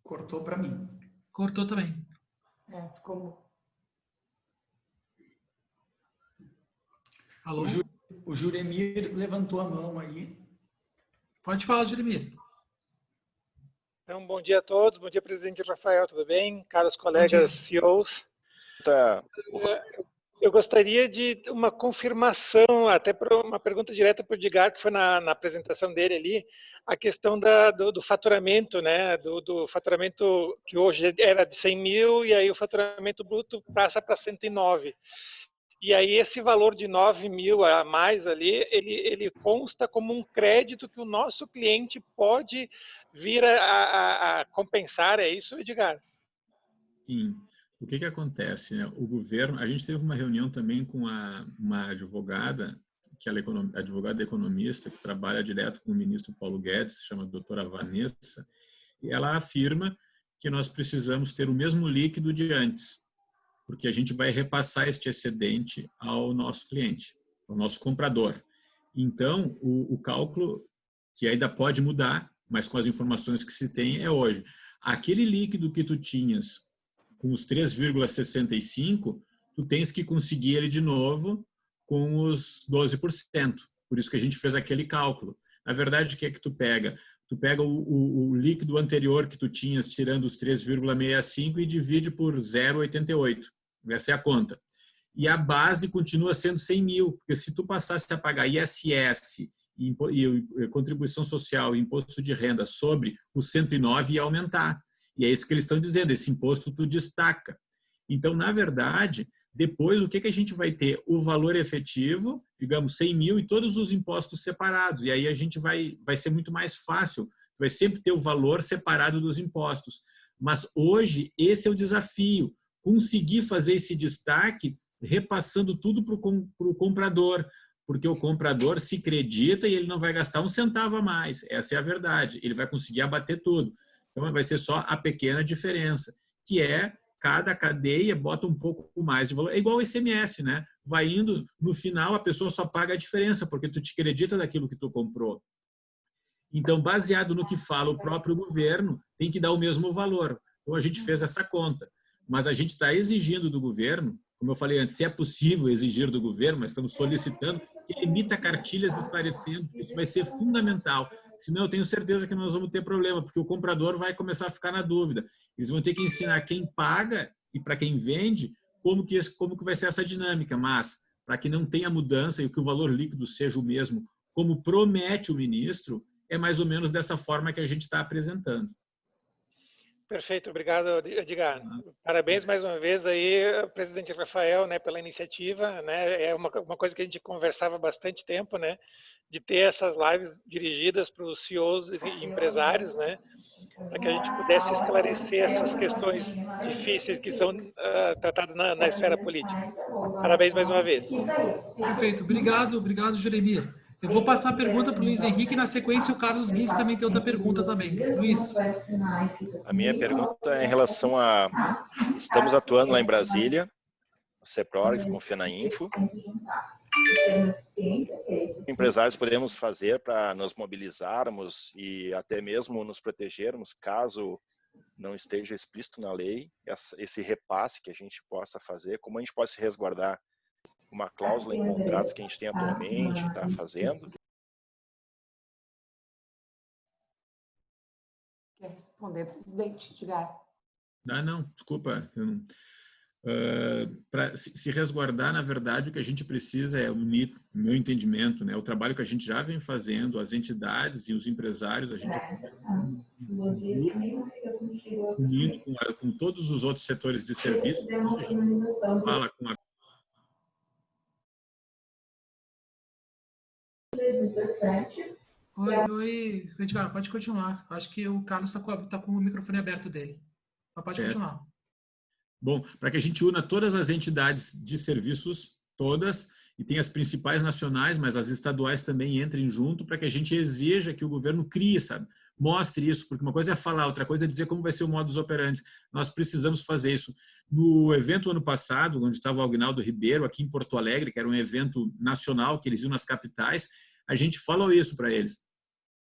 Cortou para mim. Cortou também. Ficou... Alô? O Juremir levantou a mão aí. Pode falar, Juremir. Então, bom dia a todos. Bom dia, presidente Rafael, tudo bem? Caros colegas CEOs. Eu gostaria de uma confirmação, até uma pergunta direta para o Edgar, que foi na apresentação dele ali, a questão do faturamento, né? Do faturamento que hoje era de 100 mil e aí o faturamento bruto passa para 109. E aí esse valor de 9 mil a mais ali, ele consta como um crédito que o nosso cliente pode vir a compensar, é isso, Edgar? Sim. O que acontece, né? O governo, a gente teve uma reunião também com uma advogada, que ela é advogada economista, que trabalha direto com o ministro Paulo Guedes, se chama doutora Vanessa, e ela afirma que nós precisamos ter o mesmo líquido de antes, porque a gente vai repassar este excedente ao nosso cliente, ao nosso comprador. Então, o cálculo, que ainda pode mudar, mas com as informações que se tem, é hoje. Aquele líquido que tu tinhas com os 3,65, tu tens que conseguir ele de novo com os 12%. Por isso que a gente fez aquele cálculo. Na verdade, o que é que tu pega? Tu pega o líquido anterior que tu tinhas, tirando os 3,65 e divide por 0,88. Essa é a conta. E a base continua sendo 100 mil, porque se tu passasse a pagar ISS e contribuição social e imposto de renda sobre os 109, ia aumentar. E é isso que eles estão dizendo, esse imposto tu destaca. Então, na verdade, depois o que a gente vai ter? O valor efetivo, digamos 100 mil e todos os impostos separados. E aí a gente vai ser muito mais fácil, vai sempre ter o valor separado dos impostos. Mas hoje esse é o desafio, conseguir fazer esse destaque repassando tudo para o comprador, porque o comprador se acredita e ele não vai gastar um centavo a mais. Essa é a verdade, ele vai conseguir abater tudo. Então, vai ser só a pequena diferença, que é cada cadeia bota um pouco mais de valor. É igual o ICMS, né? Vai indo, no final a pessoa só paga a diferença, porque tu te acredita daquilo que tu comprou. Então, baseado no que fala o próprio governo, tem que dar o mesmo valor. Então, a gente fez essa conta. Mas a gente está exigindo do governo, como eu falei antes, se é possível exigir do governo, mas estamos solicitando que ele emita cartilhas esclarecendo. Isso vai ser fundamental. Senão eu tenho certeza que nós vamos ter problema, porque o comprador vai começar a ficar na dúvida. Eles vão ter que ensinar quem paga e para quem vende como que vai ser essa dinâmica. Mas, para que não tenha mudança e que o valor líquido seja o mesmo, como promete o ministro, é mais ou menos dessa forma que a gente está apresentando. Perfeito, obrigado, Edgar. Parabéns mais uma vez aí, presidente Rafael, né, pela iniciativa, né? É uma coisa que a gente conversava há bastante tempo, né? De ter essas lives dirigidas para os CEOs e empresários, né? Para que a gente pudesse esclarecer essas questões difíceis que são tratadas na esfera política. Parabéns mais uma vez. Perfeito, obrigado, Juremir. Eu vou passar a pergunta para o Luiz Henrique e, na sequência, o Carlos Guiz também tem outra pergunta também. Luiz. A minha pergunta é em relação a... Estamos atuando lá em Brasília CEPROREX, com FENAINFO. Empresários podemos fazer para nos mobilizarmos e até mesmo nos protegermos caso não esteja explícito na lei esse repasse que a gente possa fazer, como a gente pode se resguardar uma cláusula em contratos que a gente tem atualmente, está fazendo. Quer responder, presidente? Edgar? Não, desculpa. Para se resguardar, na verdade, o que a gente precisa é unir, no meu entendimento, né, o trabalho que a gente já vem fazendo, as entidades e os empresários, a gente unindo com todos os outros setores de serviço, isso a gente fala com a Oi, Edgar, pode continuar. Acho que o Carlos está com o microfone aberto dele. Mas pode continuar. Bom, para que a gente una todas as entidades de serviços, todas, e tem as principais nacionais, mas as estaduais também entrem junto, para que a gente exija que o governo crie, sabe? Mostre isso, porque uma coisa é falar, outra coisa é dizer como vai ser o modus operandi. Nós precisamos fazer isso. No evento ano passado, onde estava o Aguinaldo Ribeiro, aqui em Porto Alegre, que era um evento nacional, que eles iam nas capitais, a gente falou isso para eles.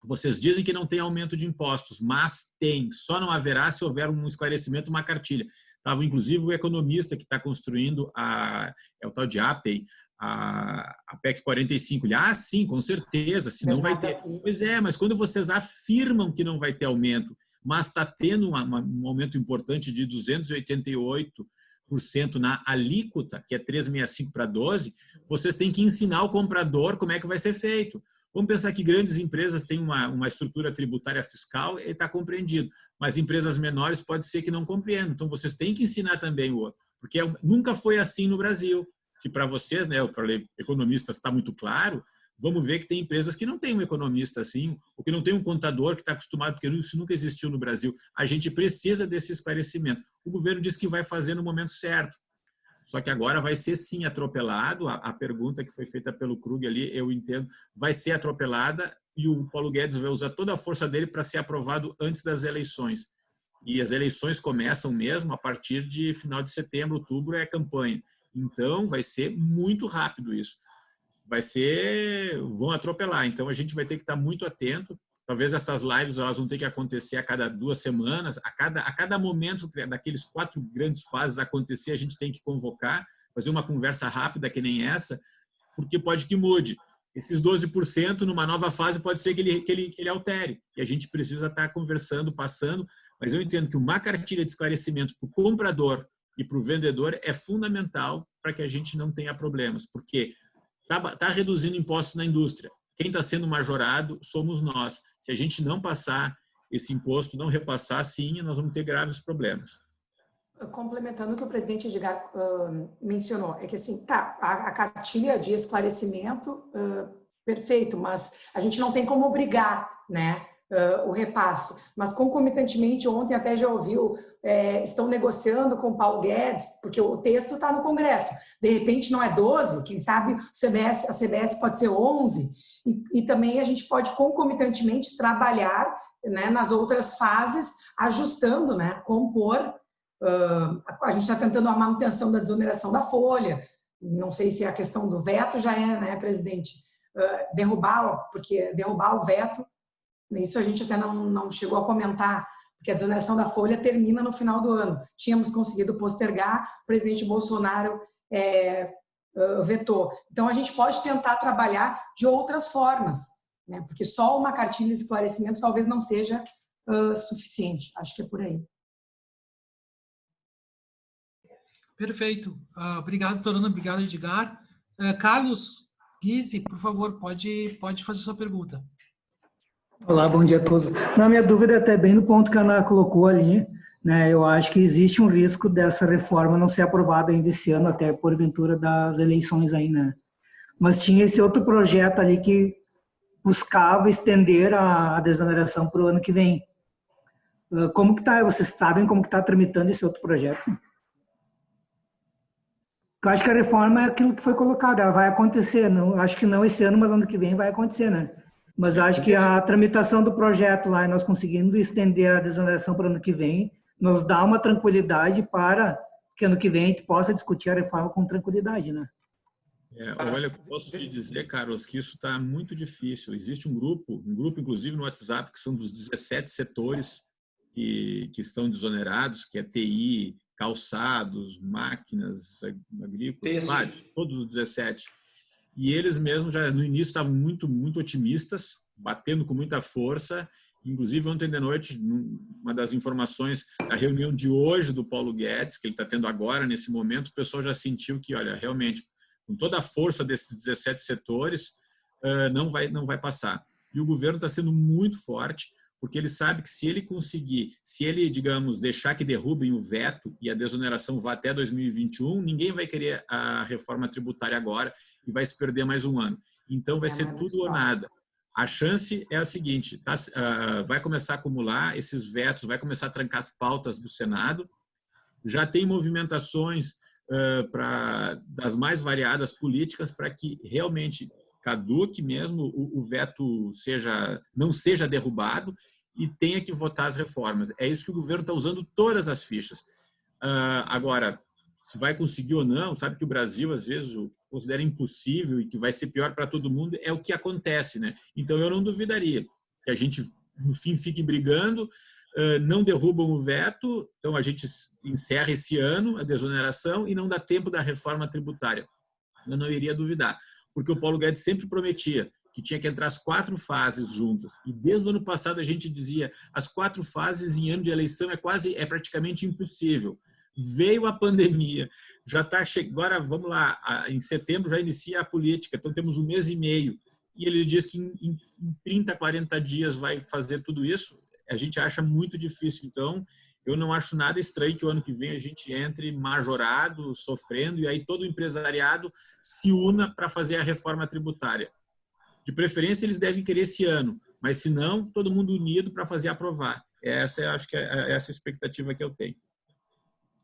Vocês dizem que não tem aumento de impostos, mas tem. Só não haverá se houver um esclarecimento, uma cartilha. Estava, inclusive, o economista que está construindo é o tal de APEI, a PEC 45. Ele, sim, com certeza, se não vai ter. Pois é, mas quando vocês afirmam que não vai ter aumento, mas está tendo um aumento importante de 288% na alíquota, que é 3,65 para 12, vocês têm que ensinar o comprador como é que vai ser feito. Vamos pensar que grandes empresas têm uma estrutura tributária fiscal e está compreendido, mas empresas menores pode ser que não compreendam. Então, vocês têm que ensinar também o outro, porque nunca foi assim no Brasil. Se para vocês, né, para economistas está muito claro, vamos ver que tem empresas que não têm um economista assim, ou que não tem um contador que está acostumado, porque isso nunca existiu no Brasil. A gente precisa desse esclarecimento. O governo diz que vai fazer no momento certo. Só que agora vai ser sim atropelado, a pergunta que foi feita pelo Krug ali, eu entendo, vai ser atropelada e o Paulo Guedes vai usar toda a força dele para ser aprovado antes das eleições. E as eleições começam mesmo a partir de final de setembro, outubro é campanha. Então vai ser muito rápido isso. Vão atropelar, então a gente vai ter que estar muito atento. Talvez essas lives elas vão ter que acontecer a cada 2 semanas, a cada momento daqueles 4 grandes fases acontecer, a gente tem que convocar, fazer uma conversa rápida que nem essa, porque pode que mude. Esses 12% numa nova fase pode ser que ele altere, e a gente precisa estar conversando, passando, mas eu entendo que uma cartilha de esclarecimento para o comprador e para o vendedor é fundamental para que a gente não tenha problemas, porque está reduzindo impostos na indústria. Quem está sendo majorado somos nós. Se a gente não passar esse imposto, não repassar, sim, nós vamos ter graves problemas. Complementando o que o presidente Edgar mencionou, é que assim, a cartilha de esclarecimento, perfeito, mas a gente não tem como obrigar, né, o repasse. Mas concomitantemente, ontem até já ouviu, estão negociando com o Paulo Guedes, porque o texto está no Congresso. De repente não é 12, quem sabe a CBS pode ser 11, e também a gente pode concomitantemente trabalhar, né, nas outras fases, ajustando, né, compor. A gente está tentando a manutenção da desoneração da folha, não sei se a questão do veto já é, né, presidente, porque derrubar o veto, isso a gente até não chegou a comentar, porque a desoneração da folha termina no final do ano. Tínhamos conseguido postergar, o presidente Bolsonaro vetou. Então, a gente pode tentar trabalhar de outras formas, né? Porque só uma cartilha de esclarecimento talvez não seja suficiente. Acho que é por aí. Perfeito. Obrigado, Torana. Obrigado, Edgar. Carlos Guise, por favor, pode fazer sua pergunta. Olá, bom dia a todos. Na minha dúvida, até bem no ponto que a Ana colocou ali, né, eu acho que existe um risco dessa reforma não ser aprovada ainda esse ano, até porventura das eleições aí, né? Mas tinha esse outro projeto ali que buscava estender a desoneração para o ano que vem. Como que tá? Vocês sabem como que está tramitando esse outro projeto? Eu acho que a reforma é aquilo que foi colocado, ela vai acontecer, não, acho que não esse ano, mas ano que vem vai acontecer, né? Mas acho que a tramitação do projeto lá, nós conseguindo estender a desoneração para o ano que vem, nos dá uma tranquilidade para que ano que vem a gente possa discutir a reforma com tranquilidade, né? Olha, eu posso te dizer, Carlos, que isso está muito difícil. Existe um grupo inclusive no WhatsApp, que são dos 17 setores que estão desonerados, que é TI, calçados, máquinas agrícolas, vários, todos os 17. E eles mesmos já no início estavam muito, muito otimistas, batendo com muita força. Inclusive, ontem de noite, uma das informações da reunião de hoje do Paulo Guedes, que ele está tendo agora, nesse momento, o pessoal já sentiu que, olha, realmente, com toda a força desses 17 setores, não vai passar. E o governo está sendo muito forte, porque ele sabe que se ele, digamos, deixar que derrubem o veto e a desoneração vá até 2021, ninguém vai querer a reforma tributária agora e vai se perder mais um ano. Então, vai ser tudo ou nada. A chance é a seguinte, vai começar a acumular esses vetos, vai começar a trancar as pautas do Senado, já tem movimentações das mais variadas políticas para que realmente caduque mesmo, o veto não seja derrubado e tenha que votar as reformas. É isso que o governo está usando todas as fichas. Agora, se vai conseguir ou não, sabe que o Brasil, às vezes, considera impossível e que vai ser pior para todo mundo, é o que acontece, né? Então, eu não duvidaria que a gente, no fim, fique brigando, não derrubam o veto, então a gente encerra esse ano a desoneração e não dá tempo da reforma tributária. Eu não iria duvidar, porque o Paulo Guedes sempre prometia que tinha que entrar as 4 fases juntas. E desde o ano passado a gente dizia as 4 fases em ano de eleição é praticamente impossível. Veio a pandemia, já está agora vamos lá, em setembro já inicia a política, então temos 1 mês e meio. E ele diz que em 30, 40 dias vai fazer tudo isso. A gente acha muito difícil. Então, eu não acho nada estranho que o ano que vem a gente entre majorado, sofrendo, e aí todo o empresariado se una para fazer a reforma tributária. De preferência, eles devem querer esse ano, mas se não, todo mundo unido para fazer aprovar. Acho que é essa a expectativa que eu tenho.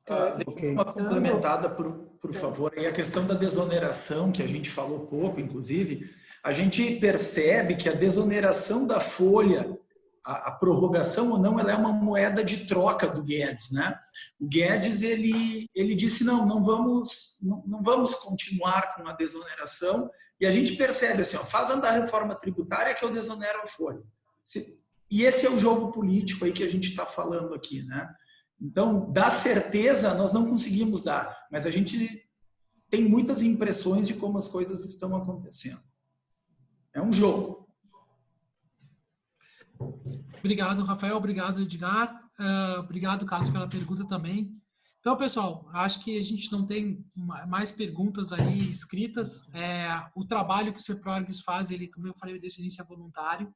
Deixa eu dar uma complementada, por favor. E a questão da desoneração, que a gente falou pouco, inclusive, a gente percebe que a desoneração da folha, a prorrogação ou não, ela é uma moeda de troca do Guedes, né? O Guedes, ele disse, não vamos continuar com a desoneração, e a gente percebe assim, faz andar a reforma tributária que eu desonero a folha. E esse é o jogo político aí que a gente está falando aqui, né? Então, dar certeza nós não conseguimos dar, mas a gente tem muitas impressões de como as coisas estão acontecendo. É um jogo. Obrigado, Rafael. Obrigado, Edgar. Obrigado, Carlos, pela pergunta também. Então, pessoal, acho que a gente não tem mais perguntas aí escritas. O trabalho que o CEPRORGS faz, ele, como eu falei desde o início, é voluntário.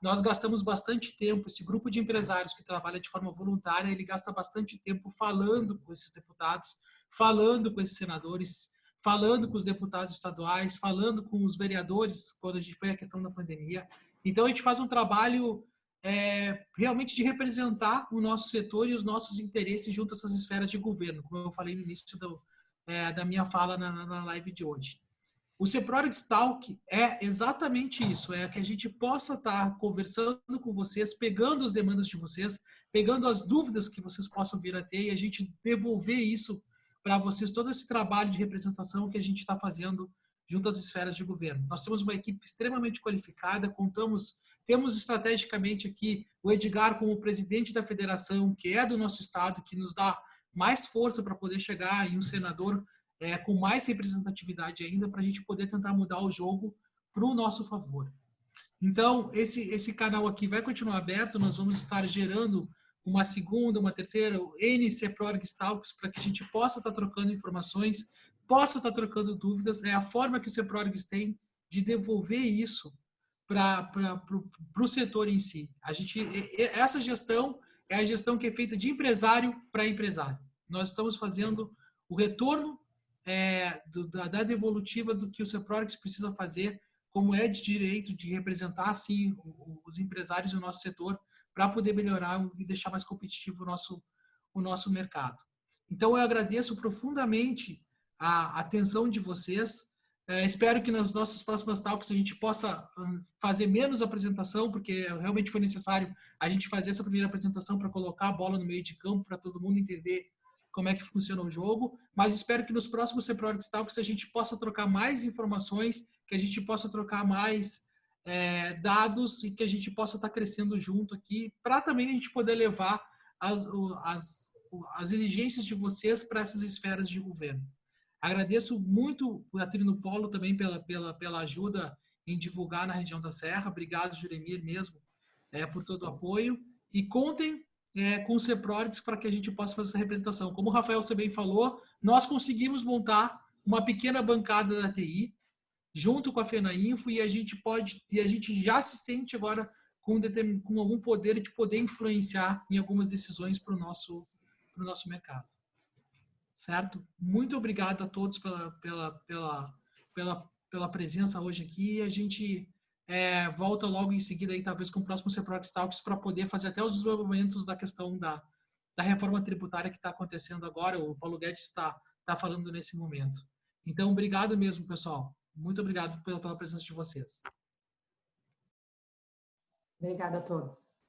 Nós gastamos bastante tempo, esse grupo de empresários que trabalha de forma voluntária, ele gasta bastante tempo falando com esses deputados, falando com esses senadores, falando com os deputados estaduais, falando com os vereadores, quando a gente foi a questão da pandemia. Então, a gente faz um trabalho realmente de representar o nosso setor e os nossos interesses junto a essas esferas de governo, como eu falei no início da minha fala na live de hoje. O CEPRORGS Talk é exatamente isso, é que a gente possa estar conversando com vocês, pegando as demandas de vocês, pegando as dúvidas que vocês possam vir a ter e a gente devolver isso para vocês, todo esse trabalho de representação que a gente está fazendo junto às esferas de governo. Nós temos uma equipe extremamente qualificada, temos estrategicamente aqui o Edgar como presidente da federação, que é do nosso estado, que nos dá mais força para poder chegar em um senador com mais representatividade ainda, para a gente poder tentar mudar o jogo para o nosso favor. Então, esse canal aqui vai continuar aberto, nós vamos estar gerando uma segunda, uma terceira, CEPRORGS Talks, para que a gente possa estar trocando informações, possa estar trocando dúvidas, é a forma que o CEPRORGS tem de devolver isso para o setor em si. Essa gestão é a gestão que é feita de empresário para empresário. Nós estamos fazendo o retorno da devolutiva do que o CEPRORGS precisa fazer, como é de direito de representar, assim, os empresários e o nosso setor, para poder melhorar e deixar mais competitivo o nosso mercado. Então, eu agradeço profundamente a atenção de vocês. Espero que nas nossas próximas talks a gente possa fazer menos apresentação, porque realmente foi necessário a gente fazer essa primeira apresentação para colocar a bola no meio de campo, para todo mundo entender como é que funciona o jogo, mas espero que nos próximos CEPRORIX Talks a gente possa trocar mais informações, que a gente possa trocar mais dados e que a gente possa estar crescendo junto aqui, para também a gente poder levar as exigências de vocês para essas esferas de governo. Agradeço muito a Trino Polo também pela ajuda em divulgar na região da Serra. Obrigado, Juremir, mesmo, por todo o apoio. E contem com o CEPRORIX para que a gente possa fazer essa representação. Como o Rafael também falou, nós conseguimos montar uma pequena bancada da TI junto com a FENAINFO e a gente já se sente agora com algum poder de poder influenciar em algumas decisões para o nosso mercado. Certo? Muito obrigado a todos pela presença hoje aqui. A gente volta logo em seguida, aí, talvez com o próximo CEPRORIX Talks, para poder fazer até os desenvolvimentos da questão da reforma tributária que está acontecendo agora. O Paulo Guedes está falando nesse momento. Então, obrigado mesmo, pessoal. Muito obrigado pela presença de vocês. Obrigada a todos.